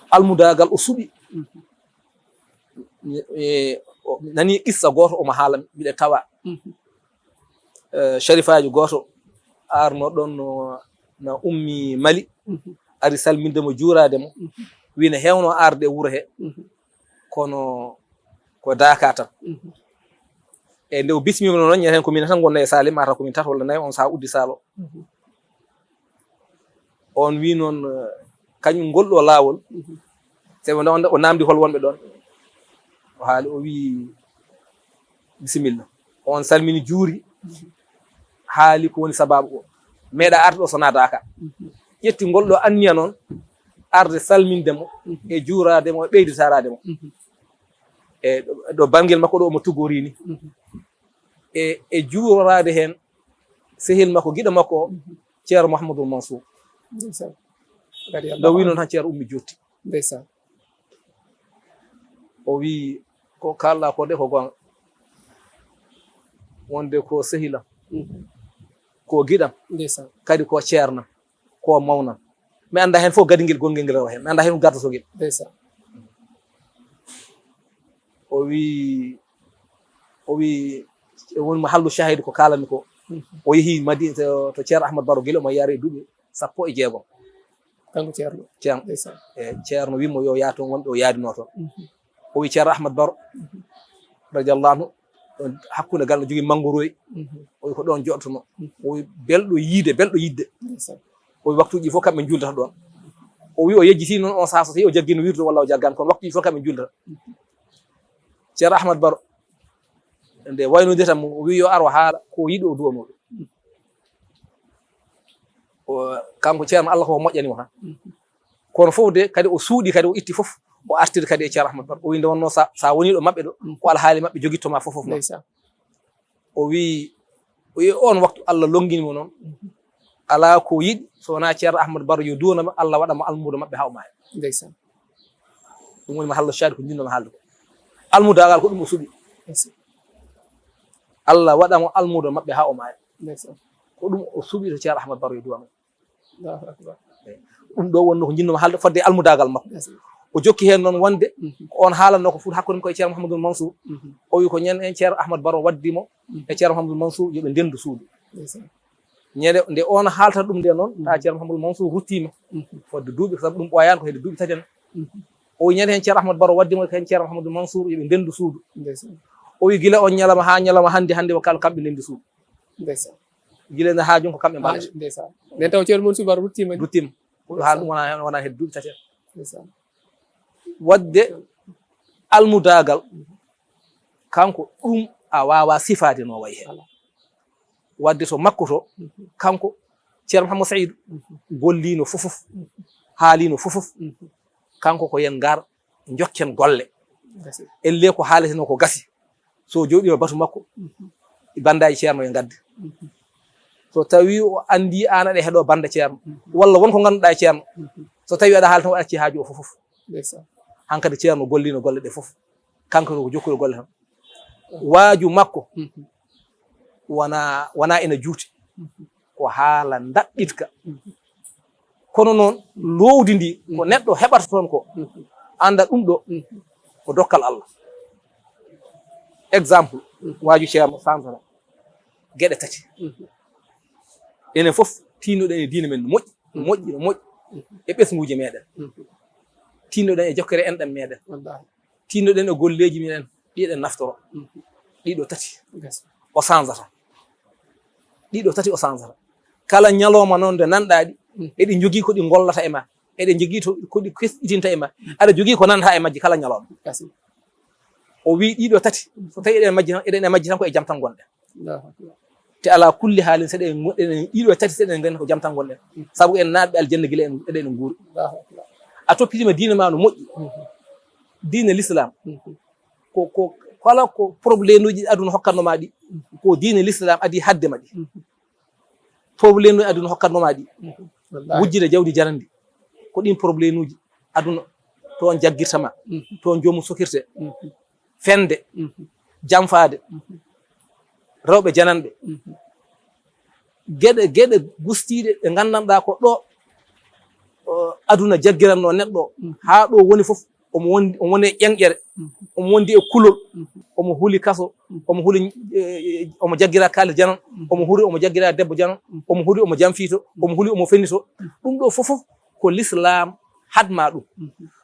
B: almudagal o suuɓi nani qissa goto omo haala mbiɗa tawa sharifaji goto arno ɗon no ummi Mali ari salmindemo juurademo wina hewno arde e wuuro he kono ko Daka tan e nde o bismima noon ñaten ko min tan gonna e saali mata komin tata walla nayyi on saha uddi saalo on wi noon kañum ngolɗo laawol sabi o namdi hol wonɓe ɗon o haali o wi bisimilla on salmini juuri haali ko woni sababu o meeɗa arde ɗo sona Daka ƴetti ngolɗo anniya noon arde salmindemo e juurademo e ɓeydisarademo e ɗo bangel makko ɗo omo tugorini e juurade hen sehil makko giɗo makko o ceerno Mouhamadoul Mansour ɗo wi noon han ceerno ummi jotti
A: ndeysan
B: o wi ko kalɗa ko de ko gonga wonde ko sehilam ko giɗam
A: ndeysan
B: kadi ko ceernam ko mawnam mi anda hen fof gadiguel gongel ngel rewa hen mi anda hen gardotoguel
A: ndeysan
B: o wi wonmo hallu shahide ko kalami ko o yeehi Madina to ceerno Ahmad Baro guila omo yaari duuɓi 16
A: kanko ceerno
B: ndeysan e ceerno wimo yo yaa toon wonɓe o yaadino toon o wi ceerno Ahmad Baro radiallahu anhu ɗon hakkude gal no jogui Mangoroy o wi ko ɗon joɗotono o wi belɗo yidde o wi waktuji fof kamɓe juldata ɗon o wi o yejjiti noon on saha so tawi o jaggino wirde walla o jaggani kono waktuji fof kamɓe juldata ceerno Ahmad Baro nde waynode tan o wi yo ar o haala ko yiɗi o duwano ɗum kanko ceerno Allah ko moƴƴanimo tan kono fof de kadi o suuɗi kadi o itti fof o artide kadi e ceerno Ahmad Baro o wi nde wonno sa woni ɗo maɓɓe ɗo ko alhaali maɓɓe joguittoma fof noon o wi on waktu Allah longinimo noon ala ko yiɗi so wona ceerno Ahmad Baro yo duwanama Allah waɗamo almudo maɓɓe ha o maaya
A: ndeysan
B: ɗum woni mo hallo shadi ko jinnoma haalde ko almudagal ko ɗum o suuɓi Allah waɗamo almudo maɓɓe ha o maaya ko ɗum o suuɓi to ceerno Ahmad Baro yo duwanamo ɗum ɗo wonno ko jinnoma haalde fodde almudagal makko o jokki hen noon wonde ko on haalanno ko fuuta hakkude koye ceerno Mouhamadoul Mansour o wi ko ñande en ceerno Ahmad Baro waddimo e ceerno Mouhamadoul Mansour yoɓe ndendu suudu ñande nde on haalta ɗum nde noon ta ceerno Mouhamadoul Mansour ruttima fodde duuɓi sabu ɗum ɓoyani ko hedde duuɓi tati en o wi ñande hen ceerno Ahmad Baro waddimo hen ceerno Mouhamadoul Mansour yoɓe ndendu suudu o wi gila on ñalama ha ñalama hande o kala kamɓe ndendi suudu gila nde ha jon ko kamɓe mbaɗa
A: nden taw ceerno Mansour Baro ruttima
B: ha ɗum wona hedde duuɓi tati en wadde almudagal kanko ɗum a wawa sifade no way hen wadde to makko to kanko ceerno Mouhamadou Saïdou gollino fofof haalino fofof kanko ko yen ngar jokken golle elle ko haaleteno ko gasi so jooɗima batu makko bandaji ceerno e gadde so tawi o andi an aɗa heeɗo banda ceerno walla wonko ganduɗa e ceerno so tawi aɗa haala tan o acci haaju o fofof hankkadi ceerno gollino golle ɗe fof kanko ko jokkude golle tan waaju makko wona ene juuti ko haala daɓɓitka kono noon lowdi ndi ko neɗɗo heɓata toon ko anda ɗum ɗo ko dokkal Allah exemple waaju ceerno Sansara geɗe tati enen fof tinnoɗen e diine men no moƴƴi e ɓesguji meɗen tinnoɗen e jokkere enɗam meɗen tinnoɗen e golleji meɗen ɗiɗen naftoro ɗiɗo tati o sansata ɗiɗo tati o sansata kala ñalowma noon nde nanɗaɗi eɗi jogui ko ɗi gollata e ma eɗen jogui ko ɗi kesɗitinta e ma aɗa jogui ko nanata e majji kala ñalowma o wi ɗiɗo tati so tawi eɗen e majji tan ko e jaam tan gonɗen te ala kulli haalin seɗen moɗɗen ɗiɗo tati seɗen gandi ko jaam tan gonɗen saabu en naatɓe aljanna guila eɗen guuri a toppitima diine ma no moƴƴi diine l'islam ko kala ko probléme uji aduna hokkatnoma ɗi ko diine l'islam adi haddema ɗi probléme uji aduna hokkatnoma ɗi wujjide jawdi jarandi ko ɗin probléme uji aduna toon jaggirtama toon jomum sokirte fende jamfade rewɓe jananɓe geɗe gustiɗe ɗe gandanɗa ko ɗo aduna jaggiranno neɗɗo ha ɗo woni fof omo woni e ƴenƴere omo wondi e kulol omo huuli kaso omo huuli omo jaggira kaali janan omo huuri omo jaggira debbo janan omo huuri omo jamfito omo huuli omo fennito ɗum ɗo fofof ko l'islam hadma ɗum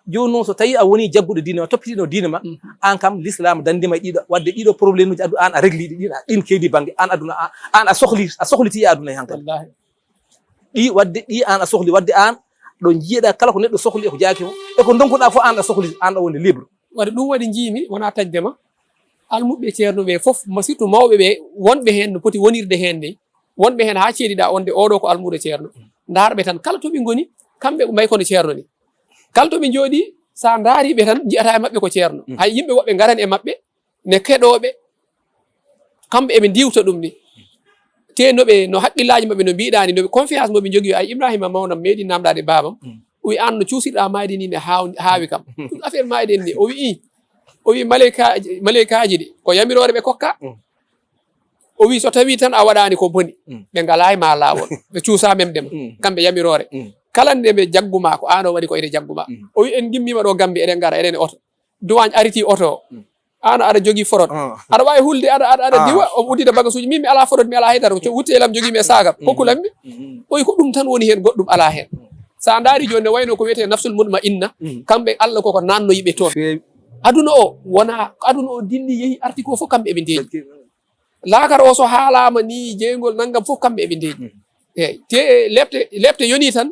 B: joni noon so tawi a woni jagguɗo diine ma toppitino diine ma an kam l'islam dandima ɗiɗo wadde ɗiɗo probléme uji an a régliɗi ɗin keedi banggue an aduna an a sohliti e aduna e hankadi ɗi wadde ɗi an a sohli wadde an ɗo jiiɗa kala ko neɗɗo sohli eko jaaki mo eko donkuɗa fof an a sohli an ɗo woni libre
A: wadde ɗum waɗi jiimi wona tajdema almuɓe ceerno ɓe fof surtout mawɓe ɓe wonɓe hen no poti wonirde hen nde wonɓe hen ha ceeɗiɗa onde oɗo ko almuɗo ceerno darɓe tan kala toɓe goni kamɓe mbay kono ceerno ni kala toɓe jooɗi sa daariɓe tan jiyata e mabɓe ko ceerno hay yimɓe woɓɓe garan e mabɓe ne keɗoɓe kamɓe eɓe diwta ɗum ni tenoɓe no haqqillaji mabɓe no mbiɗani noɓe confiance moɓe jogui ay Ibrahima mawnam meeɗi namdade babam o wi an no cuusirɗa mayde ni ne haawi kam ɗum affaire mayɗen ni o wi maleykaji ɗi ko yamirore ɓe kokka o wi so tawi tan a waɗani ko boni ɓe ngala e ma lawol ɓe cuusa memdema kamɓe yamirore kala nde ɓe jagguma ko an o waɗi ko ene jagguma o wi en gimmima ɗo Gambie eɗen gara eɗen e oto duwagne ariti oto o an aɗa jogui forot aɗa wawi hulde aɗa diwa o uddita bagage uji min mi ala forot mi ala haydara ko wuttelam jogui mi e sagam hokkulammi o wi ko ɗum tan woni hen goɗɗum ala hen sa daari joni ne wayno ko wiyete nafsul mutma inna kamɓe Allah koko nanno yiɓe toon aduna o wona aduna o dilli yeehi arti ko fof kamɓe eɓe ndeeji laakar o so haalama ni jeygol naggam fof kamɓe eɓe ndeeji eyyi te lepte yoni tan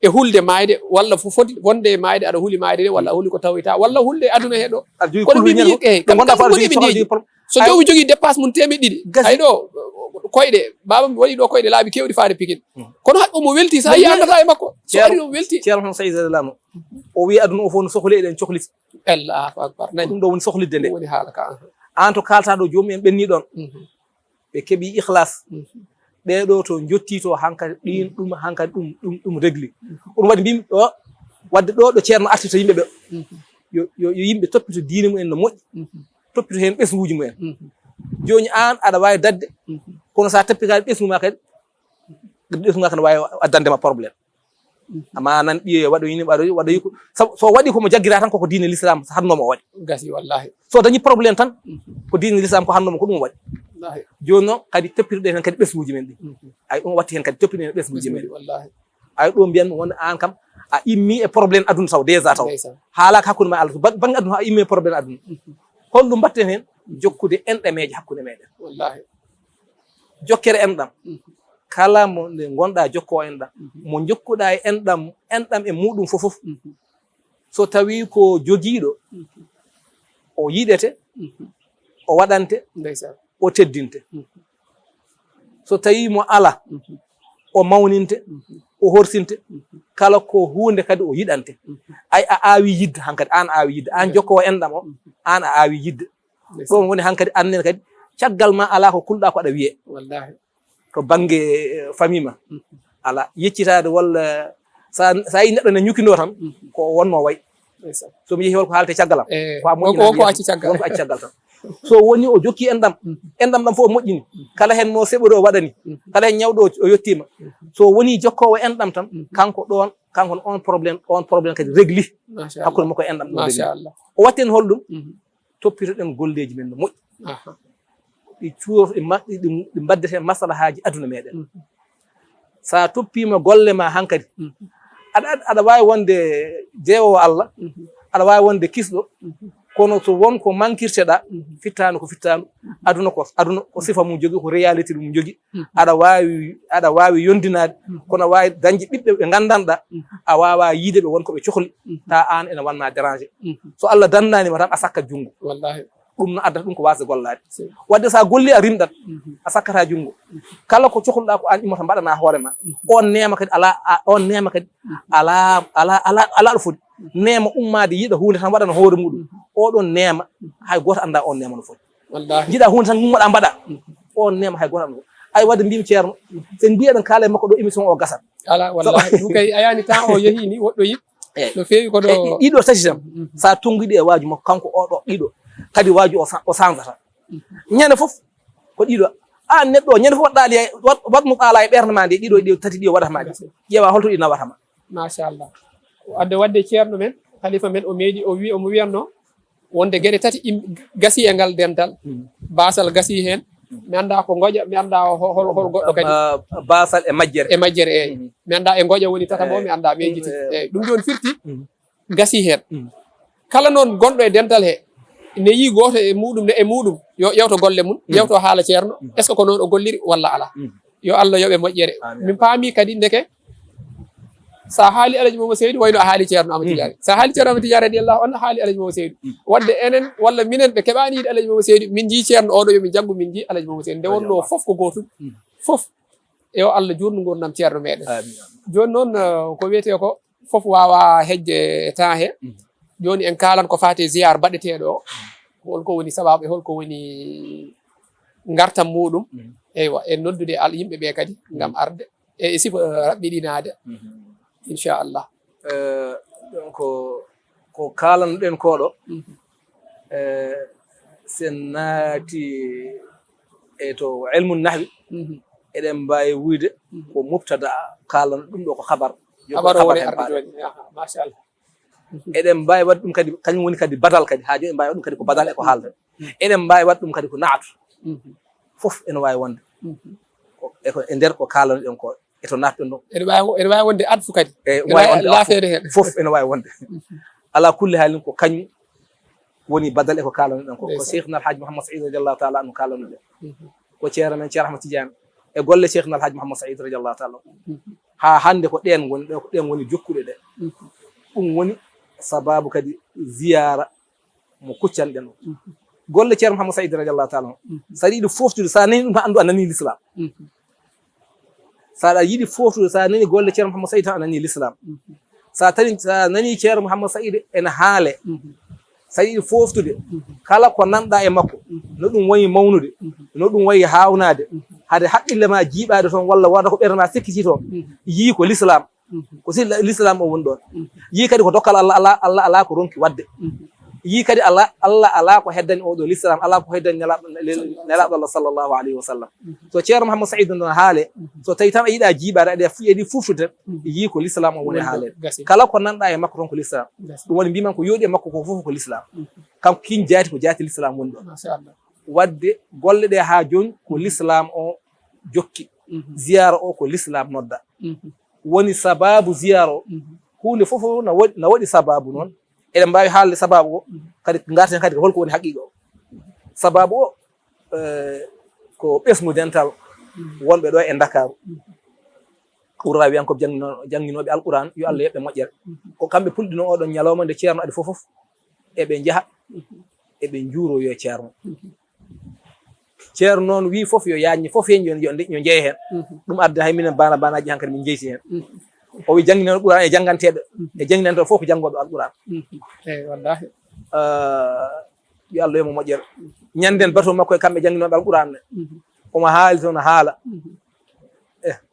A: e hulde mayde walla foti wonde e mayde aɗa huuli mayde de walla a huuli ko tawita walla hulde aduna heɗo kono mimi yi eyyi kamɓe woni eɓe ndeeji so jowi jogui dépasse mum 1.200 hay ɗo koyɗe baba mi waɗi ɗo koyɗe laabi kewɗi faade Pikine kono omo welti sa yi andata e makko so ari omo welti
B: ceerno Saydou Lano o wi aduna o fof no sohli eɗen cohliti
A: Allahu akbar nani
B: ɗum ɗo woni sohlidde nde
A: woni haala ka
B: an to kalta ɗo jomum en ɓenni ɗon ɓe keeɓi ikhlas ɓeɗo to jotti to hankadi ɗin ɗum hankadi ɗum régli ɗum waɗi mbimi ɗo wadde ɗo ceerno arti to yimɓeɓe yo yimɓe toppito diine mumen no moƴƴi toppito hen ɓesguji mumen joni an aɗa wawi dadde kono sa tappitade ɓesgu ma kadi ɓesgu ma kadi wawi addandema probléme ama nan ɓiye waɗo yini waɗo yiko so waɗi komo jaggira tan koko diine l'islam hannomo o waɗi
A: gasi wallahi
B: so dañi probléme tan ko diine l'islam ko hannomo ko ɗum waɗi joni noon kadi toppitoɗe hen kadi ɓesguji men ɗi ay ɗum watti hen kadi toppito hen ɓesguji men
A: wallahi
B: ay ɗo mbiyanmi wonde an kam a immi e probléme aduna taw déjà taw haalaka hakkude ma Allah to banggue aduna a immi e probléme aduna holɗum mbatten hen jokkude enɗameje hakkude meɗen
A: wallahi
B: jokkere enɗam kala mo nde gonɗa jokko enɗam mo jokkuɗa e enɗam e muɗum fofof so tawi ko joguiɗo o yiɗete o waɗante
A: ndeysan
B: o teddinte so tawi mo ala o mawninte o horsinte kala ko hunde kadi o yiɗante ay a aawi yidde hankadi an a aawi yidde an jokkowo enɗam o an a aawi yidde ɗum woni hankadi annen kadi caggal ma ala ko kulɗa ko aɗa wiye
A: wallahi
B: to banggue famille ma ala yeccitade walla sa yi neɗɗo ne ñukino tan ko wonno way
A: ndeysan
B: somi yeehi holko haalte caggalam
A: ko acci caggal
B: wonko acci caggal tan so woni o jokki enɗam ɗam fof o moƴƴini kala hen mo seɓori o waɗani kala hen ñawɗo o yettima so woni jokkowo enɗam tan kanko on probléme kadi régli hakkude makko enɗam ɗo
A: machallah
B: o watti hen holɗum toppitoɗen golleji men no moƴƴi ɗi cuuro ɗi mbaddete masalahaji aduna meɗen sa toppima golle ma hankadi aɗa wawi wonde jeewowo Allah aɗa wawi wonde kisɗo kono so won ko mankirteɗa fittanu ko fittanu aduna ko sifa mum jogui ko réalité mum jogui aɗa wawi yondinade kono wawi dañde ɓiɓɓe ɓe gandanɗa a wawa yiideɓe wonko ɓe cohli ta an ene wanma déranger so Allah dandanima tan a sakkat junggo
A: wallahi
B: ɗum no addata ɗum ko wasde gollade wadde sa golli a rimɗat a sakkata junggo kala ko cohluɗa ko an immata mbaɗana hoorema on nema kadi ala ɗo foti nema ummade yiiɗa hunde tan waɗana hoore muɗum oɗon nema hay goto anda on nema no foti
A: wallahi
B: jiiɗa hunde tan gummoɗa mbaɗa on nema hay goto anda ay wadde mbimi ceerno sen mbiyeɗen kaala e makko ɗo émission o gasat
A: ala wallahi ɗum kay ayani temps o yeehi ni woɗɗo yib no fewi ko ɗo
B: ɗiɗo tati tan sa tonguiɗi e waaju makko kanko oɗo ɗiɗo kadi waaju o sansata ñande foof ko ɗiɗo an neɗɗo o ñande fof waɗɗali watmo ɗaala e ɓerde ma nde ɗiɗo tati ɗi o waɗata ma ƴeewa holto ɗi nawatama machallah
A: wadde ceerno men khalifa men o meeɗi omo wiyanno wonde gueɗe tati gasi e ngal dental basal gasi hen mi anda ko goƴa mi anda hol goɗɗo kadi
B: basal e majjere
A: eyyi mi anda e goƴa woni tatabo mi anda mejjiti eyyi ɗum joni firti gasi hen kala noon gonɗo e dental he ne yi goto e muɗum yo ƴewto golle mum ƴewto haala ceerno est ce que ko noon o golliri walla ala yo Allah yoɓe moƴƴere min paami kadi ndeke sa haali alaji momo seydi wayno a haali ceerno Amadou Tidiane sa haali ceerno Amadou Tidiane radiyallahu anhu haali alaji momo seydi wadde enen walla minen ɓe keɓani yiide alaji momo seydi min jii ceerno oɗo yomin jaggu min jii alaji momo seydi nde wonno foof ko gotum foof yo Allah jurnu gurdam ceerno meɗen joni noon ko wiyete ko foof wawa hejje temps he joni en kalan ko fate ziyar baɗeteɗo o holko woni sababu e holko woni gartam muɗum eywa en noddude yimɓeɓe kadi gam arde e sifa raɓɓiɗinade inchallah
B: donc ko kalanɗen koɗo sen naati e to ilmu nahwi eɗen mbawi wuyde ko mubtada kalano ɗum ɗo ko habar
A: woni arde joni machallah
B: eɗen mbawi waɗ ɗum kadi kañum woni kadi badal kadi ha joni en mbawi waɗ ɗum kadi ko badal e ko haalda eɗen mbawi waɗ ɗum kadi ko naatu foof ene wawi wonde e nder ko kalanoɗen ko eto natɗen ɗo
A: ene wawi wonde adfu kadi laafede hen
B: foof ene wawi wonde ala kulli haalin ko kañum woni badal e ko kalanoɗen ko cheikhna alhaji Mouhammad Saïd radiallahu taala anu kalanoɗen ko ceerno men ceerno Ahmad Tidiane e golle cheikhna alhaji Mouhammad Saïd radiallahu taala ha hande ko ɗen woni ɗo ko ɗen woni jokkuɗe ɗe ɗum woni sababu kadi ziyara mo kuccanɗen o golle ceerno Mouhammad Saïd radiallahu taala saɗa yiɗi foftude sa nani ɗum andu a nani l'islam saɗa yiɗi foftude sa nani golle ceerno Mouhammad Saïd tan a nani l'islam sa nani ceerno Mouhammad Saïd ene haale sa yiɗi foftude kala ko nanɗa e makko no ɗum wayi mawnude no ɗum wayi hawnade hade haqqille ma jiiɓade toon walla wada ko ɓerde ma sekkiti toon yii ko l'islam ko si l'islam o woni ɗon yii kadi ko dokkal Allah ala ko ronki wadde yii kadi Allah ala ko heddani oɗo l'islam ala ko heddani nelaɗo Allah sallllahu alayhi wa sallam so ceerno Mouhammad Saïd non haale so tawi tan a yiiɗa jiiɓade aɗa yiiɗi fuftude yii ko l'islam o woni haalede kala ko nanɗa e makko toon ko l'islam ɗum woni mbiman ko yooɗi e makko ko fof ko l'islam kanko kin jaati ko jaati l'islam woni ɗon wadde golle ɗe ha joni ko l'islam o jokki ziyara o ko l'islam nodda woni sababu ziyara o hunde fof na waɗi sababu noon eɗen mbawi haalde sababu o kadi garten kadi holko woni haqiqa o sababu o ko ɓesmu dental wonɓe ɗo e Dakaru ɓurra wiyankoɓe jannginoɓe alquran yo Allah yeɓɓe moƴƴere ko kamɓe pulɗino oɗon ñalawma nde ceerno adi fof eɓe jaaha eɓe juuroyo ceerno ceerno noon wi fof yo yaññi fof hen yo jeeye hen ɗum adda hay minen banaji hankkadi min jeyti hen o wi jangguinen alquran e jangganteɗo e jangguinanteɗo fof ko janggoɗo alquran
A: eyyi wallahi
B: yo Allah yomo moƴƴere ñanden bato makko e kamɓe jangguinoɓe alquran ne omo haali toon haala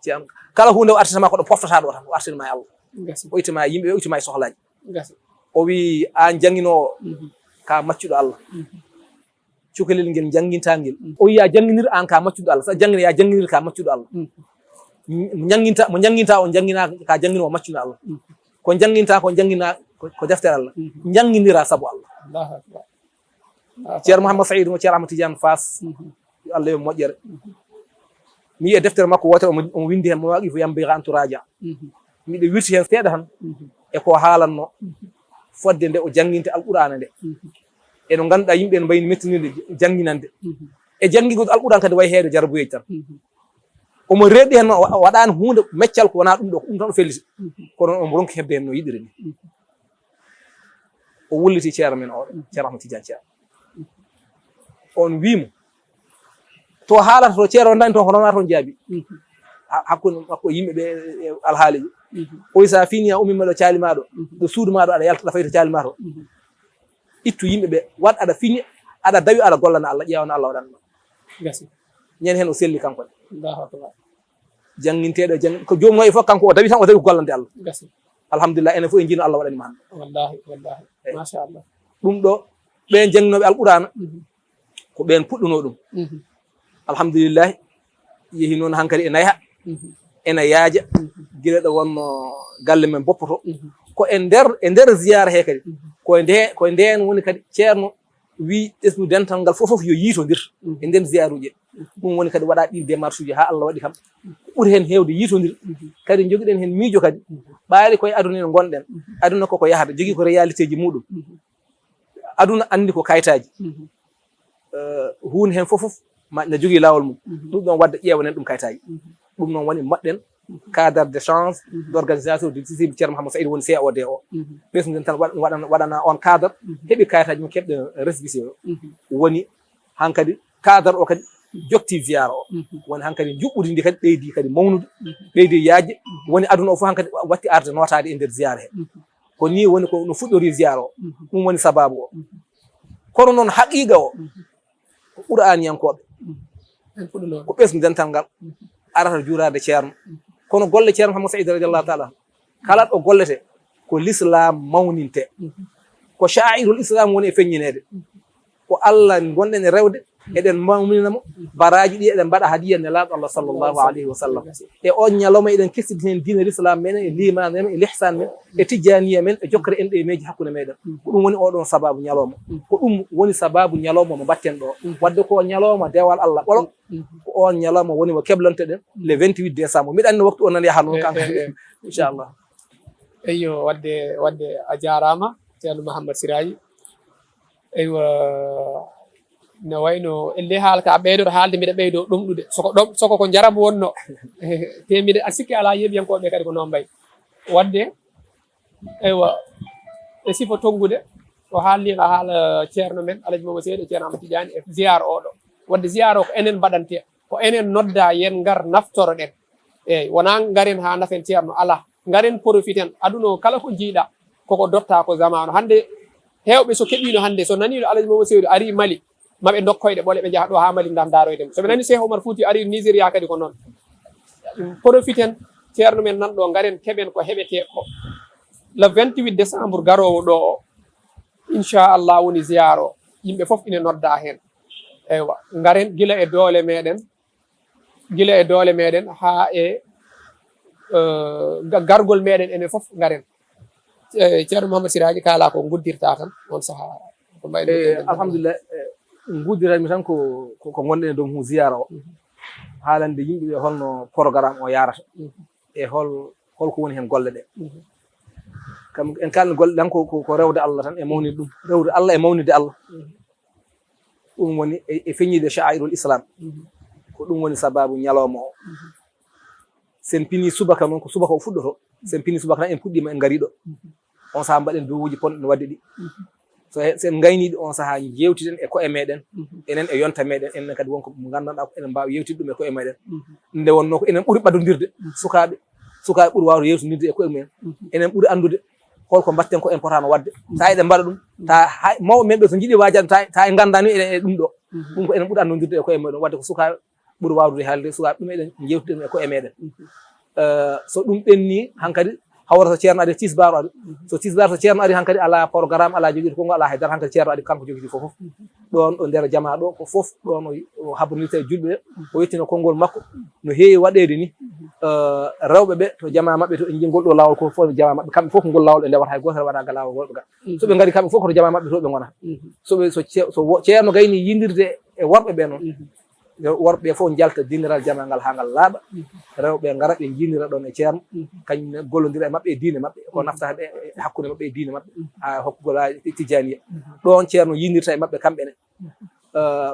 B: ceerno kala hunde o artitama ko ɗo poftata ɗo tan o artinma e Allah o ittima yimɓe o ittima e sohlaji o wi an jangguinowo ka maccuɗo Allah cukalel ngel jangguintangel o wi ya jangguinir an ka maccuɗo Allah sa jangguine ya jangguinir ka maccuɗo Allah mo jangguinta o jangguina ka jangguinowo maccuɗo Allah ko jangguinta ko jangguina ko deftere Allah jangguinira saabu Allah ceerno Mouhammad Saïd mo ceerno Ahmad Tidiane Fass yo Allah yo moƴƴere mi yiye deftere makko wotere omo windi hen mo waqi fo yambiga entourage miɗo wirti hen seeɗa tan e ko haalanno fodde nde o jangguinte alqur'ana nde eno ganduɗa yimɓe no mbayni mettinide jangguinande e janggugol alquran kadi way heede jaraboyeji tan omo reeɗi hen waɗani hunde meccal ko wona ɗum ɗo ɗum tan o felliti kono omo ronki hebde hen no yiɗiri ni o wulliti ceerno men oɗo ceerno Ahmad Tidiane ceerno on wimo to haalata to ceerno dani toon ko nona toon jaabi hakkude makko yimɓeɓe alhaaliji o wi sa fini a ummima ɗo calimaɗo ɗo suudu maɗo aɗa yalta aɗa fayi to calima to ittu yimɓeɓe wat aɗa fini aɗa dawi aɗa gollana Allah ƴeewna Allah waɗanma ñande hen o selli kanko jangguinteɗo ko jomum wayi fof kanko o dawi tan o dawi ko gollande Allah alhamdulillah enen fof en jino Allah waɗanima hande
A: wallahi machallah
B: ɗum ɗo ɓen jangginoɓe alqur'ana ko ɓen puɗɗuno ɗum alhamdulillahi yeehi noon hankkadi e nayha ene yaaja guila ɗo wonno galle men boppoto ko e nder ziyara he kadi koye nden woni kadi ceerno wi ɓesdu dental ngal fof yo yiitodir e nden ziyaruji ɗum woni kadi waɗa ɗi démarche uji ha Allah waɗi kam ɓuuri hen hewde yiitodir kadi joguiɗen hen miijo kadi ɓaali koye aduna ene gonɗen aduna koko yahata jogui ko réalité ji muɗum aduna andi ko kayitaji hunde hen fof ne jogui lawol mum ɗum ɗon wadde ƴeewanen ɗum kayitaji ɗum noon woni mbaɗɗen cadre d'échange d'organisation du disciple ceerno Mouhammad Saïd woni COD o ɓesden tan waɗana on cadre heeɓi kayitaji mum keɓɗe récépissé o woni hankkadi cadre o kadi jotti ziyara o woni hankkadi juɓɓudi ndi kadi ɓeydi kadi mawnude ɓeydi yajde woni aduna o fof hankkadi watti arde notade e nder ziyara he ko ni woni ko no fuɗɗori ziyara o ɗum woni sababu o kono noon haqiqa o ko qur'aniyankoɓe ko ɓesdu dental ngal arata juurade ceerno kono golle ceerno Mouhammad Saïd radiallahu taala kala ɗo gollete ko l'islam mawninte ko sha'irul islam woni e feññinede ko Allah gonɗen e rewde eɗen mawninamo baraji ɗi eɗen mbaɗa hadiya nelaɗo Allah sallllahu alayhi wa sallam e on ñalawma eɗen kessidi hen diine l'islam men e liman men e l'ihsan men e tijaniya men e jokkere en ɗe meji hakkude meɗen ko ɗum woni oɗon sababu ñalawma ko ɗum woni sababu ñalawma mo mbatten ɗo wadde ko ñalawma dewal Allah ɓolo ko on ñalawma woni mo keblante ɗen le 28 décembre mbiɗa anndi waktu o nan yaha noon kanko inchallah
A: eyyo wadde a jarama ceerno Mouhammad Siraji eywa no wayno elle haala ka ɓeydoto haalde mbiɗa ɓeydo ɗumɗude soko ko jarabu wonno te mbiɗa sikki ala yeɓiyankoɓe kadi ko noon mbayi wadde eywa e sifo toggude o haalniɗo haala ceerno men Alaji Mamadou Seydou ceerno Ahmad Tidiane e ziyare oɗo wadde ziyare o ko enen mbaɗante ko enen nodda yen ngar naftoro ɗen eyyi wona garen ha nafen ceerno ala garen profiten aduna kala ko jiiɗa koko dotta ko zamanu hande hewɓe so keɓino hande so naniɗo Alaji Mamadou Seydou ari Mali maɓe dokkoyɗe ɓole ɓe jaaha ɗo ha Mali dam daroydemo soɓe nani Cheikh Oumar Fouti ari Nigéria kadi ko noon profiten ceerno men nanɗo garen keɓen ko heɓete ko le 28 décembre garowo ɗo o inchallah woni ziyare o yimɓe foof ine nodda hen eywa garen gila e doole meɗen ha e gargol meɗen enen foof garen ceerno Mouhammad Siraji kala ko guddirta tan on saaha ko mbayno
B: alhamdulillah guddiranmi tan ko gonɗen e dow mum ziyara o haalande yimɓeɓe holno programme o yarata e holko woni hen golle ɗe kam en kalno golle ɗan ko rewde Allah tan e mawnide ɗum rewde Allah e mawnide Allah ɗum woni e feññide sha'irul islam ko ɗum woni sababu ñalawma o sen pini subaka noon ko subaka o fuɗɗoto sen pini subaka tan en puɗɗima en gari ɗo on saha mbaɗen dowuji ponɗe no wadde ɗi so sen gayniɗi on sahaa yewtiden e koye meɗen enen e yonta meɗen enen kadi wonko gandanɗa ko enen mbawi yewtide ɗum e koye meɗen nde wonno ko enen ɓuuri ɓadodirde sukaɓe ɓuuri wawde yewtodirde e koye mumen enen ɓuuri andude holko mbatten ko en potano wadde ta eɗen mbaɗa ɗum ta mawɓe men ɓe so jiiɗi wajade ta e gandani eɗen e ɗum ɗo ɗum ko enen ɓuuri andodirde e koye meɗen wadde ko sukaɓe ɓuuri wawde haalde sukaɓe ɗum eɗen jewtiden e koye meɗen so ɗum ɓenni hankkadi hawra so ceerno ari tisbaro ari so tisbaro so ceerno ari hankkadi ala programme ala joguiɗo konngol ala haydara hankkadi ceerno ari kanko joguiɗi fof ɗon ɗo nder jama ɗo ko fof ɗon o habronirta e julɓe ɓe o yettino konngol makko no heewi waɗede ni rewɓe ɓe to jama mabɓe to ɓe ngol ɗo lawol ko fof jama mabɓe kamɓe fof ko ngol lawol ɓe ndewata hay goto waɗaga lawol golɓe ga so ɓe ngari kamɓe fof koto jama mabɓe to ɓe gonata so ceerno gayni yindirde e worɓe ɓe noon worɓe fof jalta dinniral jama ngal ha ngal laaɓa rewɓe ngara ɓe jinnira ɗon e ceerno kañum gollodira e mabɓe e diine mabɓe ko naftata ɓe hakkude mabɓe e diine mabɓe ha hokkugol tijaniya ɗon ceerno yindirta e mabɓe kamɓene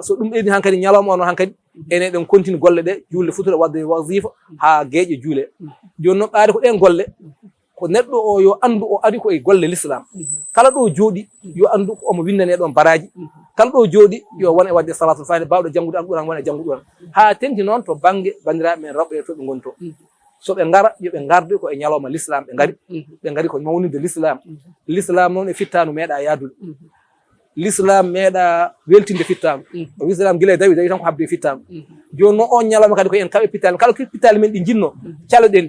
B: so ɗum ɓeydi hankkadi ñalawma ono hankkadi enen ɗen continue golle ɗe julde futura wadde wasifa ha gueƴe juule joni noon ɓaade ko ɗen golle ko neɗɗo o yo andu o ari ko e golle l'islam kala ɗo jooɗi yo andu omo windane ɗon baraji kala ɗo jooɗi yo wone wadde salatul fatiha bawɗo janggude alquran wona janggude ɗon ha tenti noon to banggue bandiraɓe men rewɓe to ɓe goni to so ɓe ngara yoɓe garde ko e ñalawma l'islam ɓe ngari ko mawnide l'islam noon e fittanu meeɗa yaadude l'islam meeɗa weltinde fittanu l'islam guila dawi tan ko habde fittanu joni noon on ñalawma kadi ko en kaɓe pittali kala ko pittali men ɗi jinno caloɗen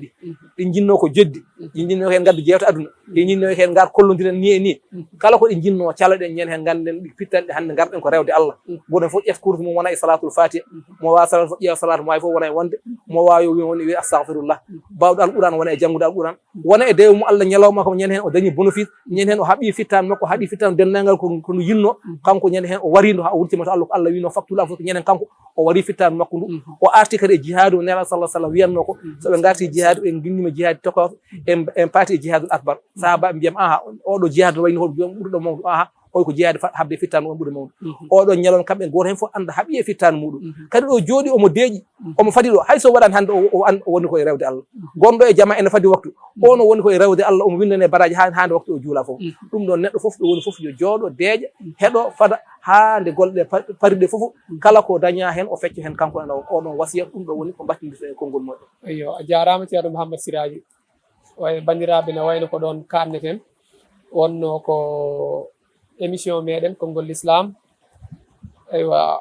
B: ɗi jinno ko joddi ɗi jinno hen gaddu jewta aduna ɗi jinno hen gar kollodiren ni e ni kala ko ɗi jinno caloɗen ñen hen ganden ɗi pittali ɗi hande garɗen ko rewde Allah goɗon fof ƴef course mum wona e salatul fatiha mo wawa salatu fof ƴeewa salatu mo wawi fof wona e wonde mo wawi yo woni wi astahfirullah bawɗo alquran wona e janggude alquran wona e dewe mum Allah ñalawma ko ñen hen o dañi bénéfice ñen hen o haaɓi fittanu makko haaɗi fittanu dennagal kono yinno kanko ñen hen o warindo ha o wurtima to Allah ko Allah wino faktula fof ñen hen kanko o wari fittanu makko ndu o arti kadi e jihadu nela sallah sallam wiyanno ko soɓe garti jihadu en ginnima jihadu tokoto en paati e jihadul akbar sahabaɓe mbiyam aha oɗo jihadu wayno hoɗo jom ɓurɗo mawdu aha oy ko jihadu habde fittanu on ɓuuri mawdu oɗo ñalon kamɓe goto hen fof anda haaɓi e fittanu muɗum kadi ɗo jooɗi omo deeƴi omo fadi ɗo hay so waɗani hande o woni koye rewde Allah gonɗo e jama ene fadi waktu ono woni koye rewde Allah omo windane baraji hande waktu o juula fof ɗum ɗon neɗɗo fof ɗo woni fof yo jooɗo deeƴa heeɗo fada hande golle ɗe pariɗe fof kala ko daña hen o fecca hen kanko ene oɗon wasiya ɗum ɗo woni ko mbattidirto e konngol moƴƴo
A: eyyo a jarama ceerno Mouhammad Siraji way bandiraɓe ne wayno ko ɗon kanneten wonno ko émission meɗen konngol l'islam eywa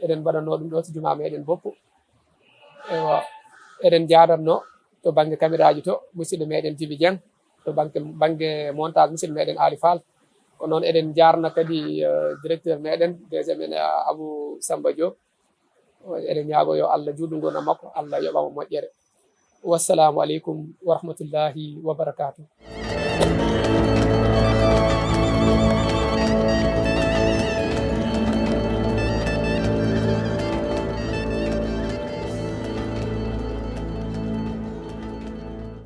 A: eɗen mbaɗanno ɗum ɗo to juma meɗen boppo eywa eɗen jadanno to banggue caméraji to musidɗo meɗen Djiby Dieng to banggue montage musidɗo meɗen Ali Fall ko noon eɗen jarna kadi directeur meɗen DG men Abou Samba Diop eɗen ñaago yo Allah juutngo makko Allah yoɓamo moƴƴere wassalamu aleykum wa rahmatullahi wa barakatuh